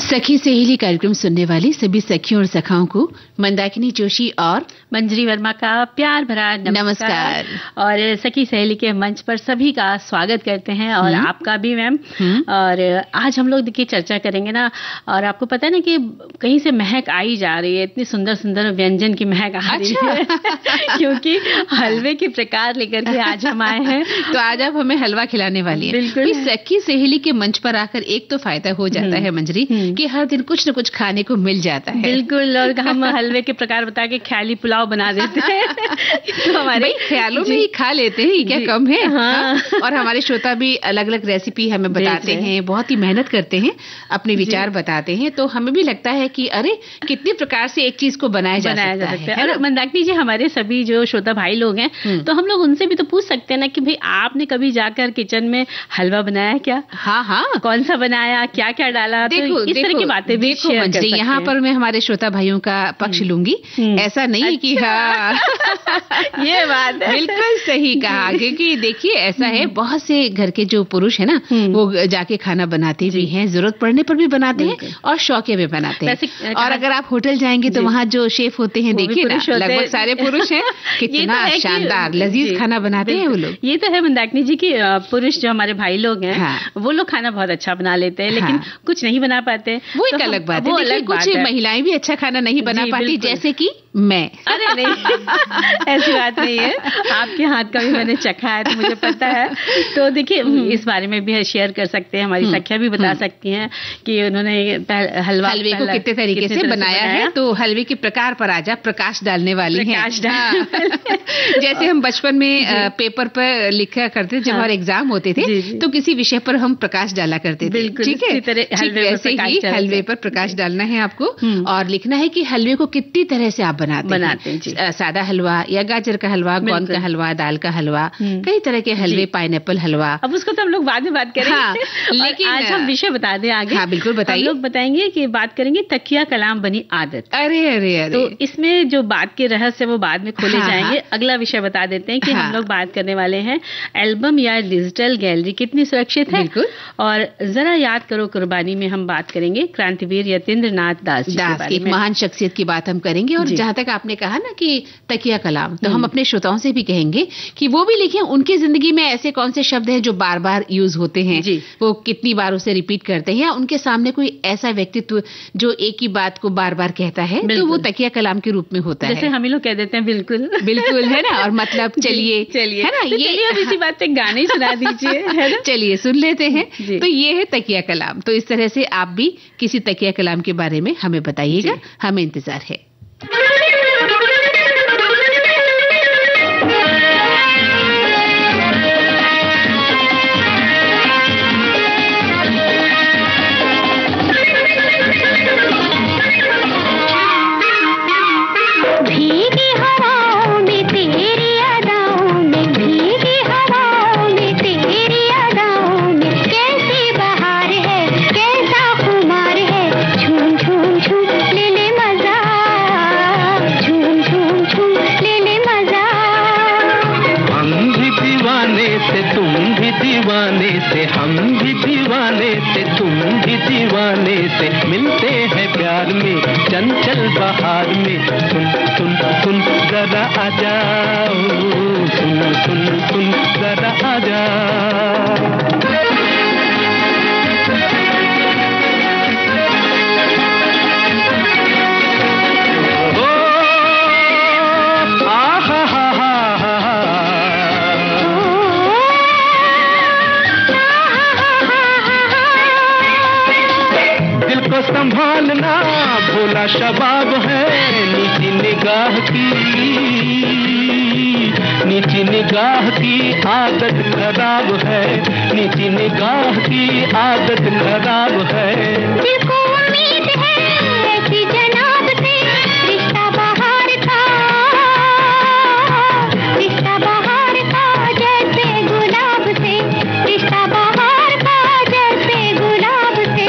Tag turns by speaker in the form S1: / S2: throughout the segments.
S1: सखी सहेली कार्यक्रम सुनने वाली सभी सखियों और सखाओं को मंदाकिनी जोशी और
S2: मंजरी वर्मा का प्यार भरा नमस्कार। और सखी सहेली के मंच पर सभी का स्वागत करते हैं और आपका भी मैम। और आज हम लोग देखिए चर्चा करेंगे ना, और आपको पता है ना कि कहीं से महक आई जा रही है, इतनी सुंदर सुंदर व्यंजन की महक आ रही है क्योंकि हलवे के प्रकार लेकर के आज हम आए हैं।
S1: तो आज आप हमें हलवा खिलाने वाली है।
S2: बिल्कुल।
S1: सखी सहेली के मंच पर आकर एक तो फायदा हो जाता है मंजरी कि हर दिन कुछ न कुछ खाने को मिल जाता है।
S2: बिल्कुल। और हम हलवे के प्रकार बता के ख्याली पुलाव बना देते हैं तो हमारे
S1: ख्यालों में ही खा लेते हैं, क्या कम है। हाँ। और हमारे श्रोता भी अलग अलग रेसिपी हमें बताते हैं, बहुत ही मेहनत करते हैं, अपने विचार बताते हैं, तो हमें भी लगता है कि अरे कितने प्रकार से एक चीज को बनाया जा सकता है।
S2: और मंदाकिनी जी, हमारे सभी जो श्रोता भाई लोग हैं तो हम लोग उनसे भी तो पूछ सकते हैं ना कि भाई आपने कभी जाकर किचन में हलवा बनाया क्या?
S1: हाँ हाँ,
S2: कौन सा बनाया, क्या क्या डाला, तो इस तरह की बातें भी शेयर कर सकते हैं।
S1: यहाँ पर मैं हमारे श्रोता भाइयों का पक्ष लूंगी। ऐसा नहीं है कि हाँ
S2: ये बात है,
S1: बिल्कुल सही कहा, क्योंकि देखिए ऐसा है बहुत से घर के जो पुरुष है ना वो जाके खाना बनाते भी हैं, जरूरत पड़ने पर भी बनाते हैं और शौकिया भी बनाते हैं। और अगर आप होटल जाएंगे तो वहाँ जो शेफ होते हैं देखिए ना, लगभग सारे पुरुष हैं, कितना शानदार लजीज खाना बनाते हैं वो लोग।
S2: ये तो है मंदाकिनी जी की पुरुष जो हमारे भाई लोग हैं वो लोग खाना बहुत अच्छा बना लेते हैं, लेकिन कुछ नहीं बना पाते,
S1: वो एक अलग बात है। कुछ महिलाएं भी अच्छा खाना नहीं बना पाती, जैसे कि मैं।
S2: अरे नहीं ऐसी बात नहीं है, आपके हाथ का भी मैंने चखा है तो मुझे पता है। तो देखिए इस बारे में भी शेयर कर सकते हैं, हमारी सखियां भी बता सकती हैं कि उन्होंने
S1: हलवे को कितने तरीके से बनाया है। तो हलवे के प्रकार पर आजा प्रकाश डालने वाली है। जैसे हम बचपन में पेपर पर लिखा करते थे जब हमारे एग्जाम होते थे, तो किसी विषय पर हम प्रकाश डाला करते थे। ठीक है, वैसे ही हलवे पर प्रकाश डालना है आपको और लिखना है कि हलवे को कितनी तरह से आप बनाते हैं। सादा हलवा या गाजर का हलवा, गोंद का हलवा, दाल का हलवा, कई तरह के हलवे, पाइनएप्पल हलवा।
S2: अब उसको तो हम लोग बाद में बात करेंगे। लेकिन आज हम विषय बता दें आगे।
S1: हाँ बिल्कुल बताइए।
S2: हम लोग बताएंगे कि बात करेंगे तकिया कलाम बनी आदत।
S1: अरे अरे अरे,
S2: तो इसमें जो बात के रहस्य वो बाद में खोले जाएंगे। अगला विषय बता देते हैं कि हम लोग बात करने वाले हैं एल्बम या डिजिटल गैलरी कितनी सुरक्षित है। और जरा याद करो कुर्बानी में हम बात करेंगे क्रांतिवीर यतीन्द्र नाथ दास
S1: की महान शख्सियत की बात हम करेंगे। और जहाँ तक आपने कहा ना कि तकिया कलाम, तो हम अपने श्रोताओं से भी कहेंगे कि वो भी लिखें उनकी जिंदगी में ऐसे कौन से शब्द हैं जो बार बार यूज होते हैं, वो कितनी बार उसे रिपीट करते हैं, या उनके सामने कोई ऐसा व्यक्तित्व जो एक ही बात को बार बार कहता है, तो वो तकिया कलाम के रूप में होता है।
S2: जैसे हम ही लोग कह देते हैं बिल्कुल
S1: बिल्कुल, है ना। और मतलब चलिए है ना,
S2: ये अब इसी बात पे गाने ही सुना दीजिए, है ना।
S1: चलिए सुन लेते हैं। तो ये है तकिया कलाम। तो इस तरह से आप भी किसी तकिया कलाम के बारे में हमें बताइएगा, हमें इंतजार है।
S3: हम भी दीवाने से तुम भी दीवाने से मिलते हैं प्यार में चंचल बहार में। सुन सुन सुन जरा आ जाओ, सुन सुन सुन जरा आ जाओ। संभालना भोला शबाब है, नीची निगाह की आदत खराब है, नीची निगाह की आदत खराब है। दिल को उम्मीद है कि जनाब से रिश्ता बहार था जैसे गुलाब से, रिश्ता बहार था जैसे गुलाब से।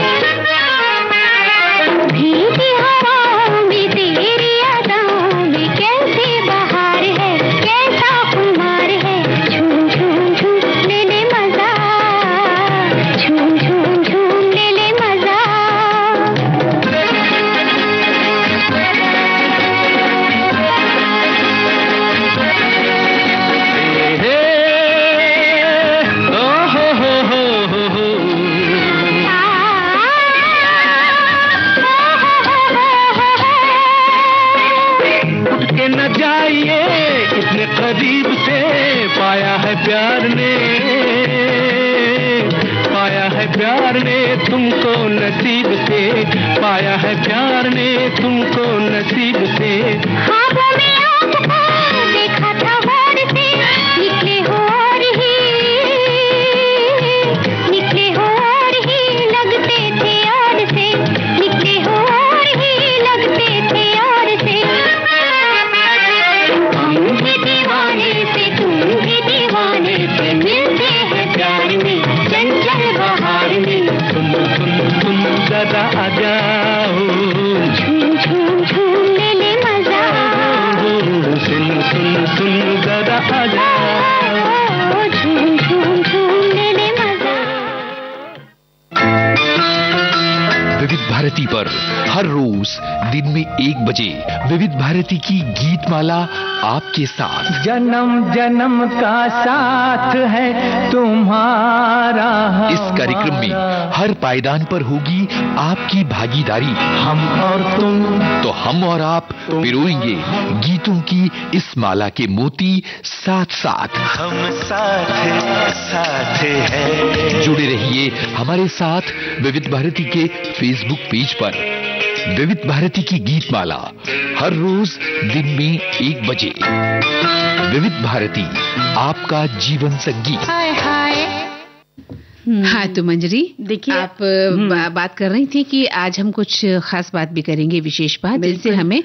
S3: भीगी हवाओं में तेरी अदाओं में कैसी बहार है, कैसा खुमार है। झूम झूम झूम ले ले मजा, झूम झूम झूम ले ले मजा। प्यार ने तुमको नसीब से, पाया है प्यार ने तुमको नसीब से।
S4: ख्वाबों में आपको देखा था गौर से, निकले हो और ही लगते थे और से, निकले हो और ही लगते थे और से। हम भी दीवाने से तुम भी दीवाने से, मिलते हैं प्यार में चंचल बहार में।
S3: तुम जरा आ जाओ,
S4: झूम झूम झूम ले ले मजा,
S3: सुन जरा आ जाओ,
S4: झूम झूम झूम ले ले मजा।
S5: विविध भारती पर हर रोज दिन में 1 बजे विविध भारती की गीत माला आपके साथ।
S3: जन्म जन्म का साथ है तुम्हारा।
S5: इस कार्यक्रम में हर पायदान पर होगी आपकी भागीदारी।
S3: हम और तुम,
S5: तो हम और आप पिरोएंगे गीतों की इस माला के मोती साथ साथ।
S6: हम साथ हैं।
S5: जुड़े रहिए हमारे साथ विविध भारती के फेसबुक पेज पर। विविध भारती की गीत माला हर रोज दिन में 1 बजे। विविध भारती, आपका जीवन संगीत।
S1: हाय हाय। हाँ तो मंजरी, देखिए आप बात कर रही थी कि आज हम कुछ खास बात भी करेंगे, विशेष बात, जिससे हमें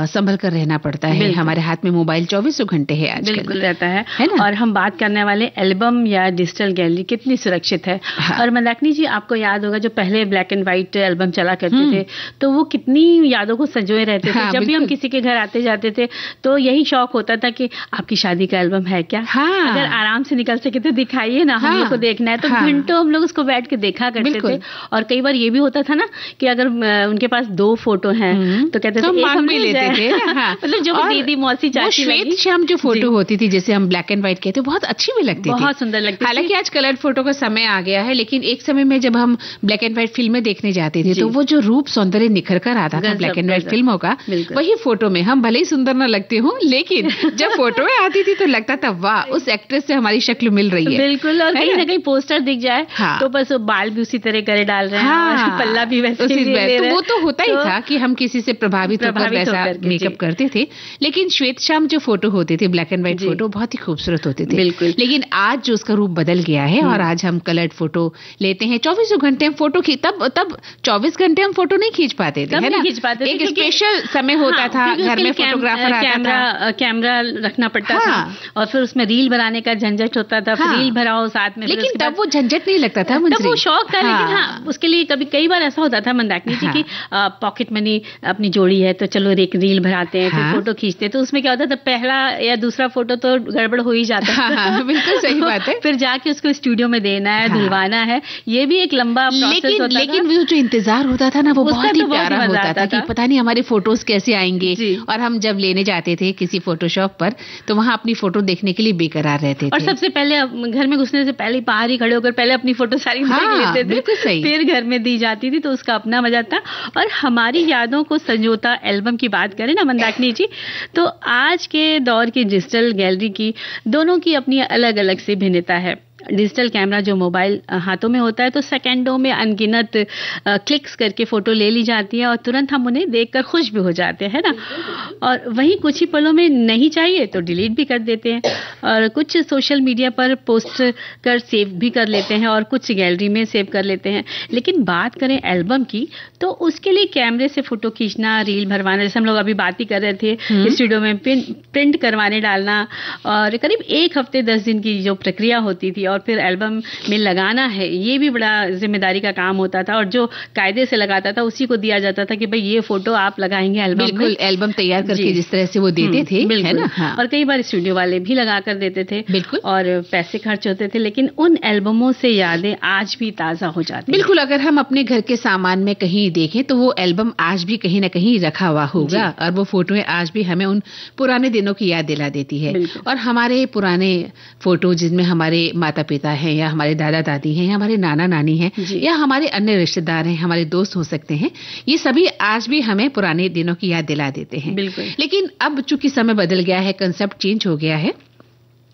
S1: संभल कर रहना पड़ता है। हमारे हाथ में मोबाइल 24 घंटे है आजकल।
S2: बिल्कुल रहता है ना? और हम बात करने वाले एल्बम या डिजिटल गैलरी कितनी सुरक्षित है। हाँ। और मंदाकिनी जी, आपको याद होगा जो पहले ब्लैक एंड व्हाइट एल्बम चला करते थे, तो वो कितनी यादों को संजोए रहते थे। हाँ, जब भी हम किसी के घर आते जाते थे तो यही शौक होता था कि आपकी शादी का एल्बम है क्या? हाँ। अगर आराम से निकल सके तो दिखाइए ना, हम लोग को देखना है। तो घंटों हम लोग उसको बैठ के देखा करते थे। और कई बार ये भी होता था ना कि अगर उनके पास 2 फोटो हैं तो कहते थे एक हम ले लेते थे। मतलब जो दीदी मौसी चाची,
S1: श्वेत श्याम जो फोटो होती थी, जैसे हम ब्लैक एंड व्हाइट कहते, बहुत अच्छी भी लगती थी,
S2: बहुत सुंदर लगती थी।
S1: हालांकि आज कलर फोटो का समय आ गया है, लेकिन एक समय में जब हम ब्लैक एंड व्हाइट फिल्में देखने जाते थे तो वो जो रूप सौंदर्य निखर कर आता था ब्लैक एंड व्हाइट फिल्मों का, वही फोटो में हम भले ही सुंदर न लगते हो, लेकिन जब फोटो में आती थी तो लगता था वाह, उस एक्ट्रेस से हमारी शक्ल मिल रही है।
S2: बिल्कुल। और कहीं ना कहीं पोस्टर दिख जाए तो बस बाल भी उसी तरह करे डाल रहे हैं, पल्ला भी वैसे ही ले रहे हैं।
S1: तो वो तो होता ही था कि हम किसी से प्रभावित होकर वैसा मेकअप करते थे। लेकिन श्वेत श्याम जो फोटो होते थे, ब्लैक एंड व्हाइट फोटो, बहुत ही खूबसूरत होते थे।
S2: बिल्कुल।
S1: लेकिन आज जो उसका रूप बदल गया है और आज हम कलर्ड फोटो लेते हैं। 24 घंटे हम फोटो तब 24 घंटे हम फोटो नहीं खींच पाते थे, एक स्पेशल समय होता था, घर में फोटोग्राफर आता था,
S2: कैमरा रखना पड़ता था और फिर उसमें रील बनाने का झंझट होता था। रील भराओ साथ में,
S1: लेकिन तब वो झंझट नहीं लगता था,
S2: तब वो शौक था। लेकिन हाँ, उसके लिए कई बार ऐसा होता था मंदाकिनी जी की पॉकेट मनी अपनी जोड़ी है तो चलो एक रील भराते हैं, फिर फोटो खींचते हैं। तो उसमें क्या होता था, पहला या दूसरा फोटो तो गड़बड़ हो ही जाता है।
S1: बिल्कुल सही बात है।
S2: फिर जाके उसको स्टूडियो में देना है, धुलवाना है, ये भी एक लंबा प्रोसेस होता था।
S1: लेकिन वो जो इंतजार होता था ना, वो बहुत ही प्यारा होता था कि पता नहीं हमारे फोटोज कैसे आएंगे। और हम जब लेने जाते थे किसी फोटोशॉप पर तो वहाँ अपनी फोटो देखने के लिए बेकरार रहते थे।
S2: और सबसे पहले घर में घुसने से पहले बाहर ही खड़े होकर पहले अपनी फोटो सारी देख लेते थे, फिर घर में दी जाती थी, तो उसका अपना मजा था। और हमारी यादों को संजोता एल्बम की बात करें ना मंदाकिनी जी, तो आज के दौर की डिजिटल गैलरी की दोनों की अपनी अलग अलग सी भिन्नता है। डिजिटल कैमरा जो मोबाइल हाथों में होता है तो सेकंडों में अनगिनत क्लिक्स करके फोटो ले ली जाती है और तुरंत हम उन्हें देखकर खुश भी हो जाते हैं ना। और वहीं कुछ ही पलों में नहीं चाहिए तो डिलीट भी कर देते हैं, और कुछ सोशल मीडिया पर पोस्ट कर सेव भी कर लेते हैं और कुछ गैलरी में सेव कर लेते हैं। लेकिन बात करें एल्बम की तो उसके लिए कैमरे से फोटो खींचना, रील भरवाना, जैसे हम लोग अभी बात ही कर रहे थे, स्टूडियो में प्रिंट करवाने डालना, और करीब 1 हफ्ते 10 दिन की जो प्रक्रिया होती थी और फिर एल्बम में लगाना है, ये भी बड़ा जिम्मेदारी का काम होता था। और जो कायदे से लगाता था उसी को दिया जाता था कि भाई ये फोटो आप लगाएंगे एल्बम में।
S1: बिल्कुल, एल्बम तैयार करके जिस तरह से वो देते थे, है ना?
S2: हाँ। और कई बार स्टूडियो वाले भी लगा कर देते थे।
S1: बिल्कुल।
S2: और पैसे खर्च होते थे, लेकिन उन एल्बमों से यादें आज भी ताजा हो जाती हैं।
S1: बिल्कुल, अगर हम अपने घर के सामान में कहीं देखें तो वो एल्बम आज भी कहीं ना कहीं रखा हुआ होगा और वो फोटोएं आज भी हमें उन पुराने दिनों की याद दिला देती है। और हमारे पुराने फोटो जिनमें हमारे माता पिता हैं या हमारे दादा दादी हैं या हमारे नाना नानी हैं या हमारे अन्य रिश्तेदार हैं, हमारे दोस्त हो सकते हैं, ये सभी आज भी हमें पुराने दिनों की याद दिला देते हैं।
S2: बिल्कुल।
S1: लेकिन अब चूंकि समय बदल गया है, कंसेप्ट चेंज हो गया है,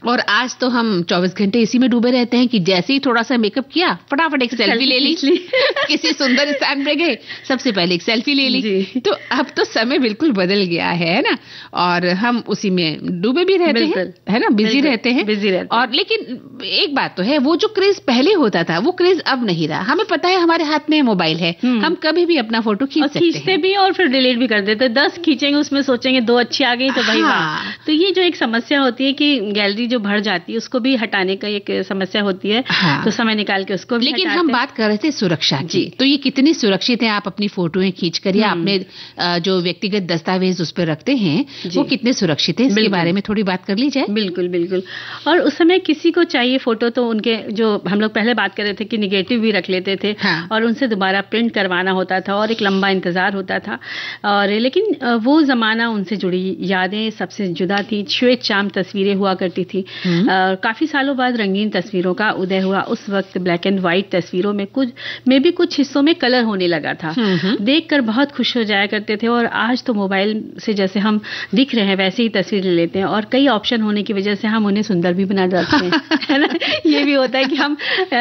S1: और आज तो हम 24 घंटे इसी में डूबे रहते हैं कि जैसे ही थोड़ा सा मेकअप किया फटाफट एक सेल्फी ले ली किसी सुंदर स्थान पे गए सबसे पहले एक सेल्फी ले ली। तो अब तो समय बिल्कुल बदल गया है ना, और हम उसी में डूबे भी रहते हैं, है ना, बिजी रहते हैं। और लेकिन एक बात तो है, वो जो क्रेज पहले होता था वो क्रेज अब नहीं रहा। हमें पता है हमारे हाथ में मोबाइल है, हम कभी भी अपना फोटो खींचते
S2: भी और फिर डिलीट भी कर देते। 10 खींचेंगे उसमें सोचेंगे 2 अच्छी आ गई तो भाई वाह। तो ये जो एक समस्या होती है कि गैलरी जो भर जाती है उसको भी हटाने का एक समस्या होती है। तो समय निकाल के उसको भी
S1: लेकिन हम बात कर रहे थे सुरक्षा की, तो ये कितनी सुरक्षित है? आप अपनी फोटोएं खींच कर या अपने जो व्यक्तिगत दस्तावेज उस पर रखते हैं वो कितने सुरक्षित है, इसके बारे में थोड़ी बात कर ली जाए।
S2: बिल्कुल बिल्कुल। और उस समय किसी को चाहिए फोटो तो उनके जो हम लोग पहले बात कर रहे थे कि निगेटिव भी रख लेते थे और उनसे दोबारा प्रिंट करवाना होता था और एक लंबा इंतजार होता था। और लेकिन वो जमाना उनसे जुड़ी यादें सबसे जुदा थी। श्वेत चाम तस्वीरें हुआ करती थी। काफी सालों बाद रंगीन तस्वीरों का उदय हुआ। उस वक्त ब्लैक एंड व्हाइट तस्वीरों में कुछ हिस्सों में कलर होने लगा था। देखकर बहुत खुश हो जाया करते थे। और आज तो मोबाइल से जैसे हम दिख रहे हैं वैसे ही तस्वीर ले लेते हैं और कई ऑप्शन होने की वजह से हम उन्हें सुंदर भी बना जाते हैं, है ना। ये भी होता है कि हम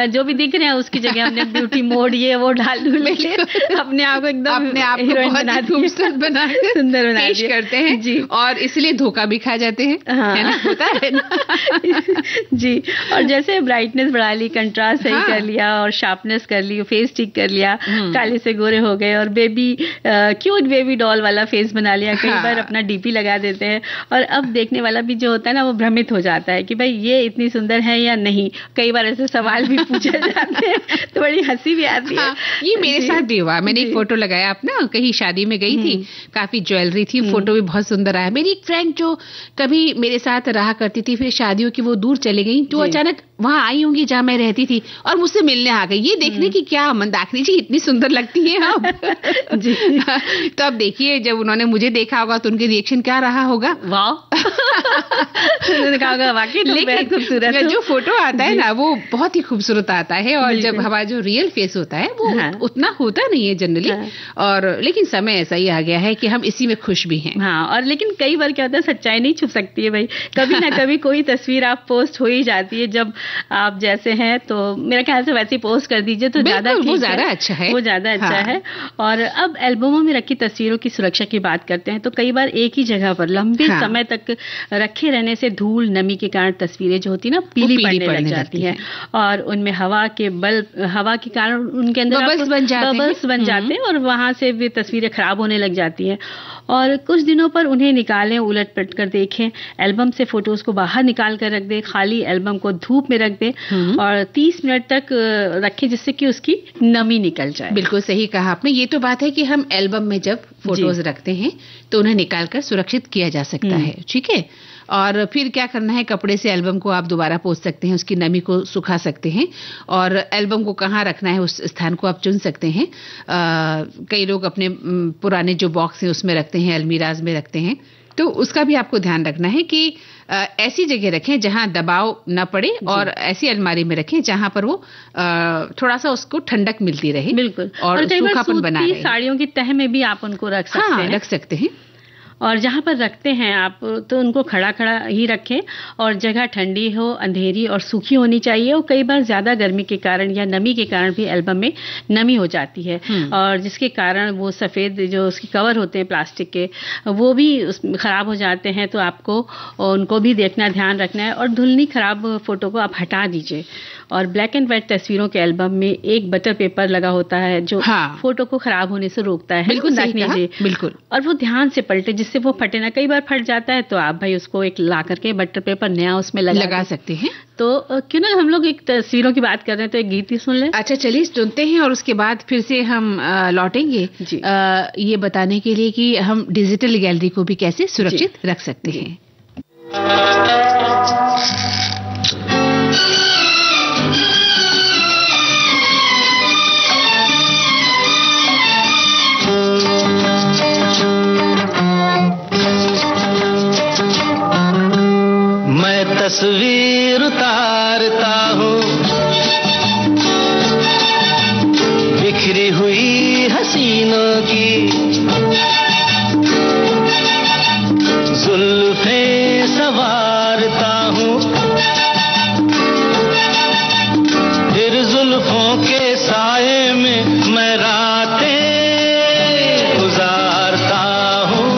S2: जो भी दिख रहे हैं उसकी जगह हमने ब्यूटी मोड ये वो डाल लेके अपने आप को एकदम हीरोइन बना
S1: खूबसूरत बना
S2: सुंदर बना
S1: करते हैं जी। और इसलिए धोखा भी खा जाते हैं, है ना, होता है ना।
S2: जी। और जैसे ब्राइटनेस बढ़ा ली, कंट्रास्ट सही कर लिया और शार्पनेस कर ली, फेस ठीक कर लिया, काले से गोरे हो गए और क्यूट बेबी डॉल वाला फेस बना लिया। कई बार अपना डीपी लगा देते हैं और अब देखने वाला भी जो होता है ना वो भ्रमित हो जाता है कि भाई ये इतनी सुंदर है या नहीं। कई बार ऐसे सवाल भी पूछे जाते हैं तो बड़ी हंसी भी आती है।
S1: ये मेरे साथ भी हुआ। मैंने एक फोटो लगाया अपना, कहीं शादी में गई थी, काफी ज्वेलरी थी, फोटो भी बहुत सुंदर आया। मेरी एक फ्रेंड जो कभी मेरे साथ रहा करती थी, फिर शादियों की वो दूर चली गई, तो अचानक वहां आई होंगी जहां मैं रहती थी और मुझसे मिलने आ गई, ये देखने की क्या मंदाकिनी जी इतनी सुंदर लगती हैं आप।
S2: जी।
S1: तो अब देखिए जब उन्होंने मुझे देखा होगा तो उनके रिएक्शन क्या रहा होगा।
S2: वाह। देखा होगा वाकई लेकिन खूबसूरत
S1: जो फोटो आता है ना वो बहुत ही खूबसूरत आता है और जब हमारा जो रियल फेस होता है वो उतना होता नहीं है जनरली। और लेकिन समय ऐसा ही आ गया है कि हम इसी में खुश भी हैं।
S2: हाँ। और लेकिन कई बार क्या होता है, सच्चाई नहीं छुप सकती है भाई। कभी ना कभी कोई तस्वीर आप पोस्ट हो ही जाती है जब आप जैसे हैं। तो मेरा ख्याल से वैसे पोस्ट कर दीजिए तो ज्यादा
S1: अच्छा है,
S2: वो ज्यादा अच्छा है। और अब एल्बमों में रखी तस्वीरों की सुरक्षा की बात करते हैं तो कई बार एक ही जगह पर लंबे समय तक रखे रहने से धूल नमी के कारण तस्वीरें जो होती है ना पीली पड़ने लग जाती है और उनमें हवा के कारण उनके अंदर बबल्स बन जाते हैं और वहां से भी तस्वीरें खराब होने लग जाती हैं। और कुछ दिनों पर उन्हें निकालें, उलट पलट कर देखें, एल्बम से फोटोज को बाहर निकाल कर रख दें, खाली एल्बम को धूप में रख दें और 30 मिनट तक रखें जिससे कि उसकी नमी निकल जाए।
S1: बिल्कुल सही कहा आपने। ये तो बात है कि हम एल्बम में जब फोटोज रखते हैं तो उन्हें निकाल कर सुरक्षित किया जा सकता है, ठीक है। और फिर क्या करना है, कपड़े से एल्बम को आप दोबारा पोंछ सकते हैं, उसकी नमी को सुखा सकते हैं और एल्बम को कहाँ रखना है उस स्थान को आप चुन सकते हैं। कई लोग अपने पुराने जो बॉक्स हैं उसमें रखते हैं, अलमीराज में रखते हैं, तो उसका भी आपको ध्यान रखना है कि ऐसी जगह रखें जहां दबाव न पड़े और ऐसी अलमारी में रखें जहां पर वो थोड़ा सा उसको ठंडक मिलती रहे।
S2: बिल्कुल।
S1: और सूखापन बना रहे।
S2: साड़ियों की तह में भी आप उनको रख सकते हैं। और जहाँ पर रखते हैं आप तो उनको खड़ा ही रखें और जगह ठंडी हो, अंधेरी और सूखी होनी चाहिए। और कई बार ज़्यादा गर्मी के कारण या नमी के कारण भी एल्बम में नमी हो जाती है और जिसके कारण वो सफ़ेद जो उसके कवर होते हैं प्लास्टिक के वो भी ख़राब हो जाते हैं। तो आपको उनको भी देखना, ध्यान रखना है और धुलनी ख़राब फ़ोटो को आप हटा दीजिए। और ब्लैक एंड व्हाइट तस्वीरों के एल्बम में एक बटर पेपर लगा होता है जो फोटो को खराब होने से रोकता है।
S1: बिल्कुल सही कहा, बिल्कुल।
S2: और वो ध्यान से पलटे जिससे वो फटे ना। कई बार फट जाता है तो आप भाई उसको एक ला करके बटर पेपर नया उसमें लगा सकते हैं। तो क्यों ना हम लोग एक तस्वीरों की बात कर रहे हैं तो एक गीत ही सुन लें।
S1: अच्छा चलिए सुनते हैं और उसके बाद फिर से हम लौटेंगे ये बताने के लिए कि हम डिजिटल गैलरी को भी कैसे सुरक्षित रख सकते हैं।
S3: तस्वीर उतारता हूँ बिखरी हुई हसीनों की, जुल्फे सवारता हूँ साए में मैं रातें गुजारता हूँ,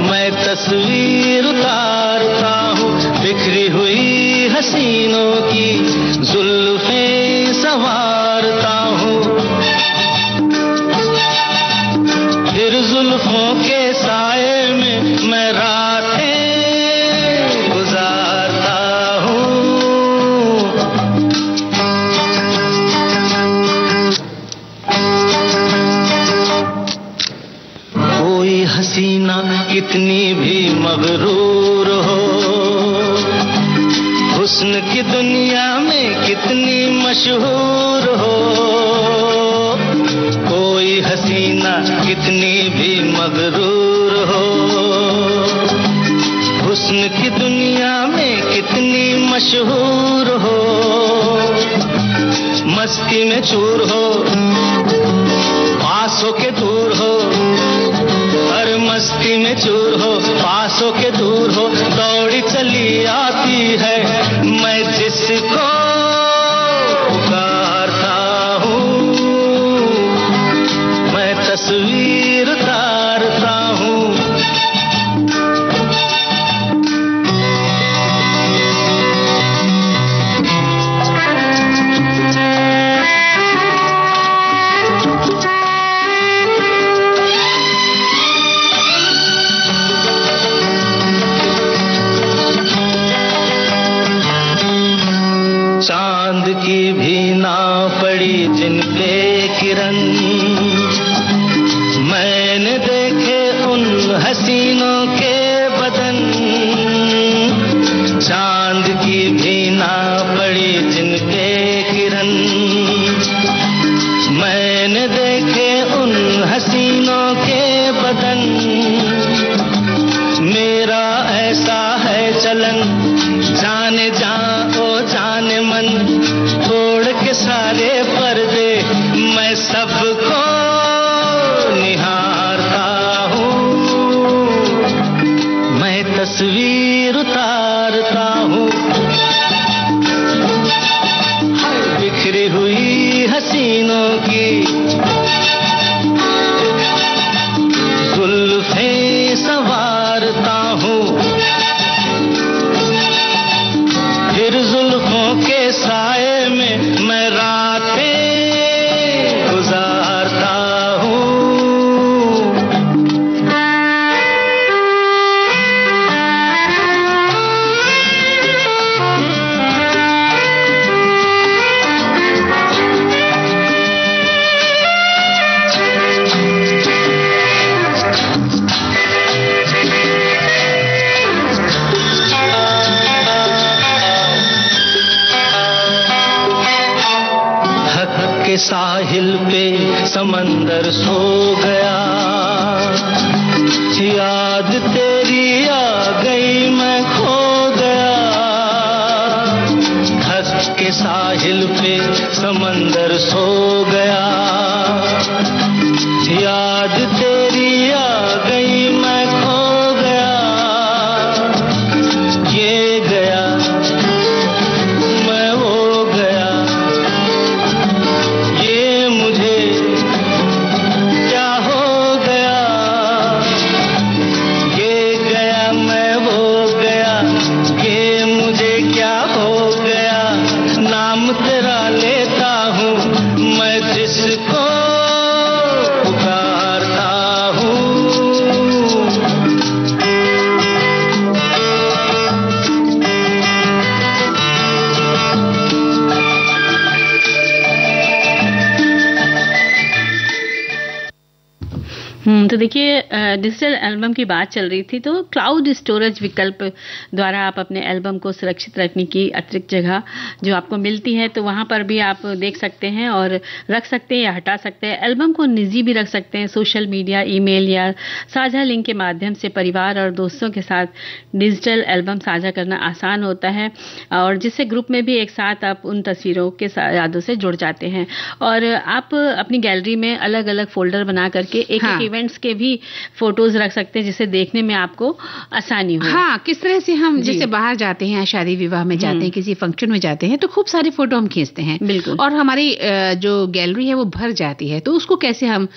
S3: मैं तस्वीर उतारता हूँ बिखरी हुई हसीनों की, जुल्फें संवारता हूँ, फिर जुल्फों के साए में मैं रातें गुजारता हूँ। कोई हसीना कितनी भी मगरूर हो, हुस्न की दुनिया में कितनी मशहूर हो, कोई हसीना कितनी भी मगरूर हो, हुस्न की दुनिया में कितनी मशहूर हो, मस्ती में चूर हो पास हो के दूर हो, हर मस्ती में चूर हो पास हो के दूर हो, दौड़ी चली आती है मैं जिसको पुकारता हूँ, मैं तस्वीर उतारता हूँ। चांद की भी ना पड़ी जिन पे किरण, मैंने देखे उन हसीनों के बदन, चांद की भी ना पड़ी जिन पे किरण, मैंने देखे उन हसीनों के बदन, मेरा ऐसा है चलन जाने जा ओ जाने मन, तोड़ के सारे पर्दे मैं सबको निहारता हूँ, मैं तस्वीर उतारता हूँ, बिखरी हुई हसीनों की जुल्फें संवारता हूँ, फिर जुल्फों के साए में मैं रातें गुजारता हूँ। के साहिल पे समंदर सो गया, याद तेरी आ गई मैं खो गया, थक के साहिल पे समंदर सो गया, याद तेरी आ गई मैं खो गया, ये गया मैं वो गया, ये मुझे क्या हो गया, ये गया मैं वो गया, ये मुझे क्या हो गया, नाम तेरा लेता हूँ मैं जिसको पुकारता हूँ।
S2: तो देखिए डिजिटल एल्बम की बात चल रही थी, तो क्लाउड स्टोरेज विकल्प द्वारा आप अपने एल्बम को सुरक्षित रखने की अतिरिक्त जगह जो आपको मिलती है, तो वहाँ पर भी आप देख सकते हैं और रख सकते हैं या हटा सकते हैं। एल्बम को निजी भी रख सकते हैं, सोशल मीडिया, ईमेल या साझा लिंक के माध्यम से परिवार और दोस्तों के साथ डिजिटल एल्बम साझा करना आसान होता है, और जिससे ग्रुप में भी एक साथ आप उन तस्वीरों के यादों से जुड़ जाते हैं। और आप अपनी गैलरी में अलग अलग फोल्डर बना करके एक इवेंट्स के भी फोटोज रख सकते हैं जिससे देखने में आपको आसानी हो।
S1: हाँ, किस तरह से हम जैसे बाहर जाते हैं, शादी विवाह में जाते हैं, किसी फंक्शन में जाते हैं, तो खूब सारे फोटो हम खींचते हैं।
S2: बिल्कुल।
S1: और हमारी जो गैलरी है वो भर जाती है, तो उसको कैसे हम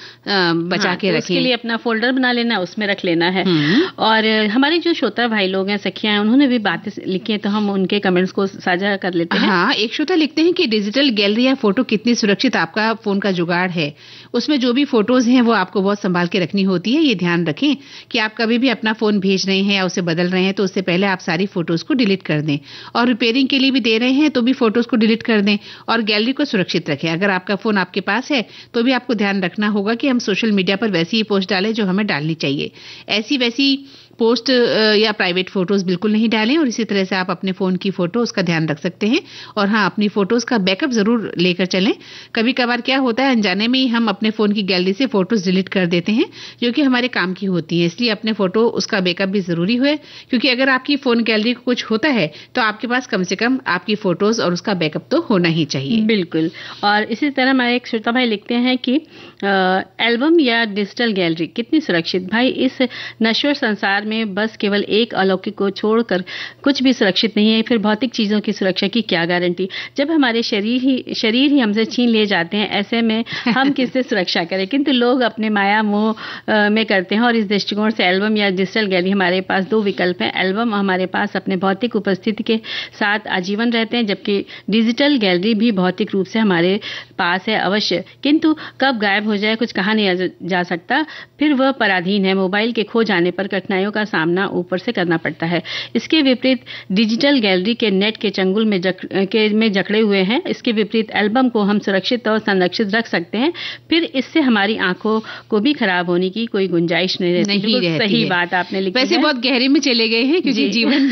S1: बचा के रखें?
S2: उसके लिए अपना फोल्डर बना लेना, उसमें रख लेना है। और हमारे जो श्रोता भाई लोग हैं, सखियां हैं, उन्होंने भी बातें लिखी है, तो हम उनके कमेंट्स को साझा कर लेते हैं।
S1: हाँ, एक श्रोता लिखते हैं कि डिजिटल गैलरी या फोटो कितनी सुरक्षित आपका फोन का जुगाड़ है। उसमें जो भी फोटोज हैं वो आपको बहुत संभाल के रखनी होती है। ये ध्यान रखें कि आप कभी भी अपना फोन भेज रहे हैं या उसे बदल रहे हैं तो उससे पहले आप सारी फोटोज को डिलीट कर दें, और रिपेयरिंग के लिए भी दे रहे हैं तो भी फोटोज को डिलीट कर दें, और गैलरी को सुरक्षित रखें। अगर आपका फोन आपके पास है तो भी आपको ध्यान रखना होगा कि हम सोशल मीडिया पर वैसी ही पोस्ट डालें जो हमें डालनी चाहिए। ऐसी वैसी पोस्ट या प्राइवेट फोटोज बिल्कुल नहीं डालें, और इसी तरह से आप अपने फोन की फोटो उसका ध्यान रख सकते हैं। और हाँ, अपनी फोटोज का बैकअप जरूर लेकर चलें। कभी कभार क्या होता है, अनजाने में ही हम अपने फोन की गैलरी से फोटोज डिलीट कर देते हैं जो कि हमारे काम की होती है। इसलिए अपने फोटो उसका बैकअप भी जरूरी है, क्योंकि अगर आपकी फोन गैलरी को कुछ होता है तो आपके पास कम से कम आपकी फोटोज और उसका बैकअप तो होना ही चाहिए।
S2: बिल्कुल। और इसी तरह हमारे एक श्रोता भाई लिखते हैं कि एल्बम या डिजिटल गैलरी कितनी सुरक्षित? भाई, इस नश्वर संसार में बस केवल एक अलौकिक को छोड़कर कुछ भी सुरक्षित नहीं है, फिर भौतिक चीजों की सुरक्षा की क्या गारंटी? जब हमारे शरीर ही हमसे छीन लिए जाते हैं, ऐसे में हम किससे सुरक्षा करें? किंतु लोग अपने माया मोह में करते हैं, और इस दृष्टिकोण से एल्बम या डिजिटल गैलरी हमारे पास दो विकल्प हैं। एल्बम हमारे पास अपने भौतिक उपस्थिति के साथ आजीवन रहते हैं, जबकि डिजिटल गैलरी भी भौतिक रूप से हमारे पास है अवश्य, किंतु कब गायब हो जाए कुछ कहा नहीं जा सकता, फिर वह पराधीन है। मोबाइल के खो जाने पर कठिनाइयों का सामना ऊपर से करना पड़ता है। इसके विपरीत डिजिटल गैलरी के नेट के चंगुल में जकड़े हुए हैं। इसके विपरीत एल्बम को हम सुरक्षित और संरक्षित रख सकते हैं, फिर इससे हमारी आंखों को भी खराब होने की कोई गुंजाइश नहीं रहती। सही बात आपने लिखी है।
S1: वैसे बहुत गहरे में चले गए हैं, क्योंकि जीवन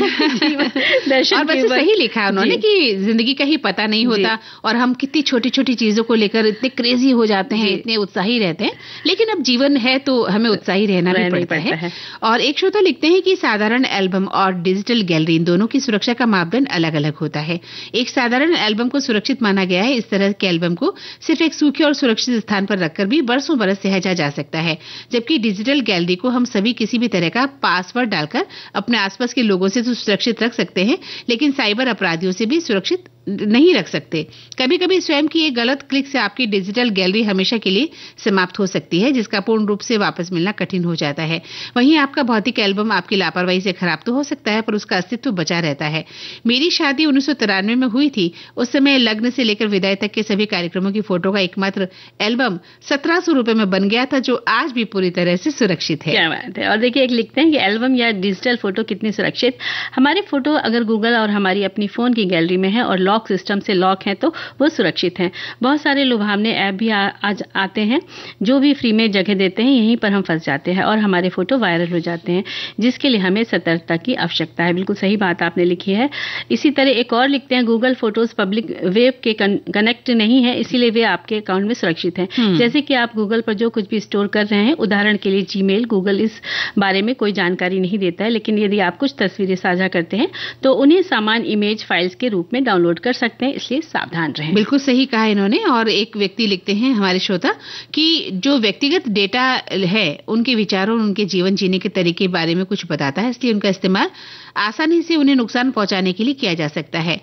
S1: दर्शन और वैसे सही लिखा है उन्होंने कि जिंदगी का ही पता नहीं होता, और हम कितनी छोटी छोटी चीजों को लेकर इतने क्रेजी हो जाते हैं, इतने उत्साही रहते हैं। लेकिन अब जीवन है तो हमें उत्साही रहना भी पड़ता है। और एक श्रोता लिखते हैं कि साधारण एल्बम और डिजिटल गैलरी इन दोनों की सुरक्षा का मापदंड अलग अलग होता है। एक साधारण एल्बम को सुरक्षित माना गया है। इस तरह के एल्बम को सिर्फ एक सूखे और सुरक्षित स्थान पर रखकर भी बरसों बरस सहेजा जा सकता है, जबकि डिजिटल गैलरी को हम सभी किसी भी तरह का पासवर्ड डालकर अपने आसपास के लोगों से तो सुरक्षित रख सकते हैं, लेकिन साइबर अपराधियों से भी सुरक्षित नहीं रख सकते। कभी कभी स्वयं की एक गलत क्लिक से आपकी डिजिटल गैलरी हमेशा के लिए समाप्त हो सकती है, जिसका पूर्ण रूप से वापस मिलना कठिन हो जाता है। वहीं आपका भौतिक एल्बम आपकी लापरवाही से खराब तो हो सकता है, पर उसका अस्तित्व बचा रहता है। मेरी शादी 1993 में हुई थी। उस समय लग्न से लेकर विदाई तक के सभी कार्यक्रमों की फोटो का एकमात्र एल्बम 1700 रुपए में बन गया था, जो आज भी पूरी तरह से सुरक्षित है।
S2: क्या बात है। और देखिए, एक लिखते हैं कि एल्बम या डिजिटल फोटो कितनी सुरक्षित? हमारे फोटो अगर गूगल और हमारी अपनी फोन की गैलरी में है और लॉक सिस्टम से लॉक है तो वो सुरक्षित हैं। बहुत सारे लुभावने ऐप भी आज आते हैं जो भी फ्री में जगह देते हैं, यहीं पर हम फंस जाते हैं और हमारे फोटो वायरल हो जाते हैं, जिसके लिए हमें सतर्कता की आवश्यकता है। बिल्कुल सही बात आपने लिखी है। इसी तरह एक और लिखते हैं, गूगल फोटोज पब्लिक वेब के कनेक्ट नहीं है, इसीलिए वे आपके अकाउंट में सुरक्षित हैं। जैसे कि आप गूगल पर जो कुछ भी स्टोर कर रहे हैं, उदाहरण के लिए जीमेल, गूगल इस बारे में कोई जानकारी नहीं देता है, लेकिन यदि आप कुछ तस्वीरें साझा करते हैं तो उन्हें सामान्य इमेज फाइल्स के रूप में डाउनलोड कर सकते हैं, इसलिए सावधान रहें।
S1: बिल्कुल सही कहा इन्होंने। और एक व्यक्ति लिखते हैं हमारे श्रोता कि जो व्यक्तिगत डेटा है उनके विचारों, उनके जीवन जीने के तरीके के बारे में कुछ बताता है, इसलिए उनका इस्तेमाल आसानी से उन्हें नुकसान पहुंचाने के लिए किया जा सकता है।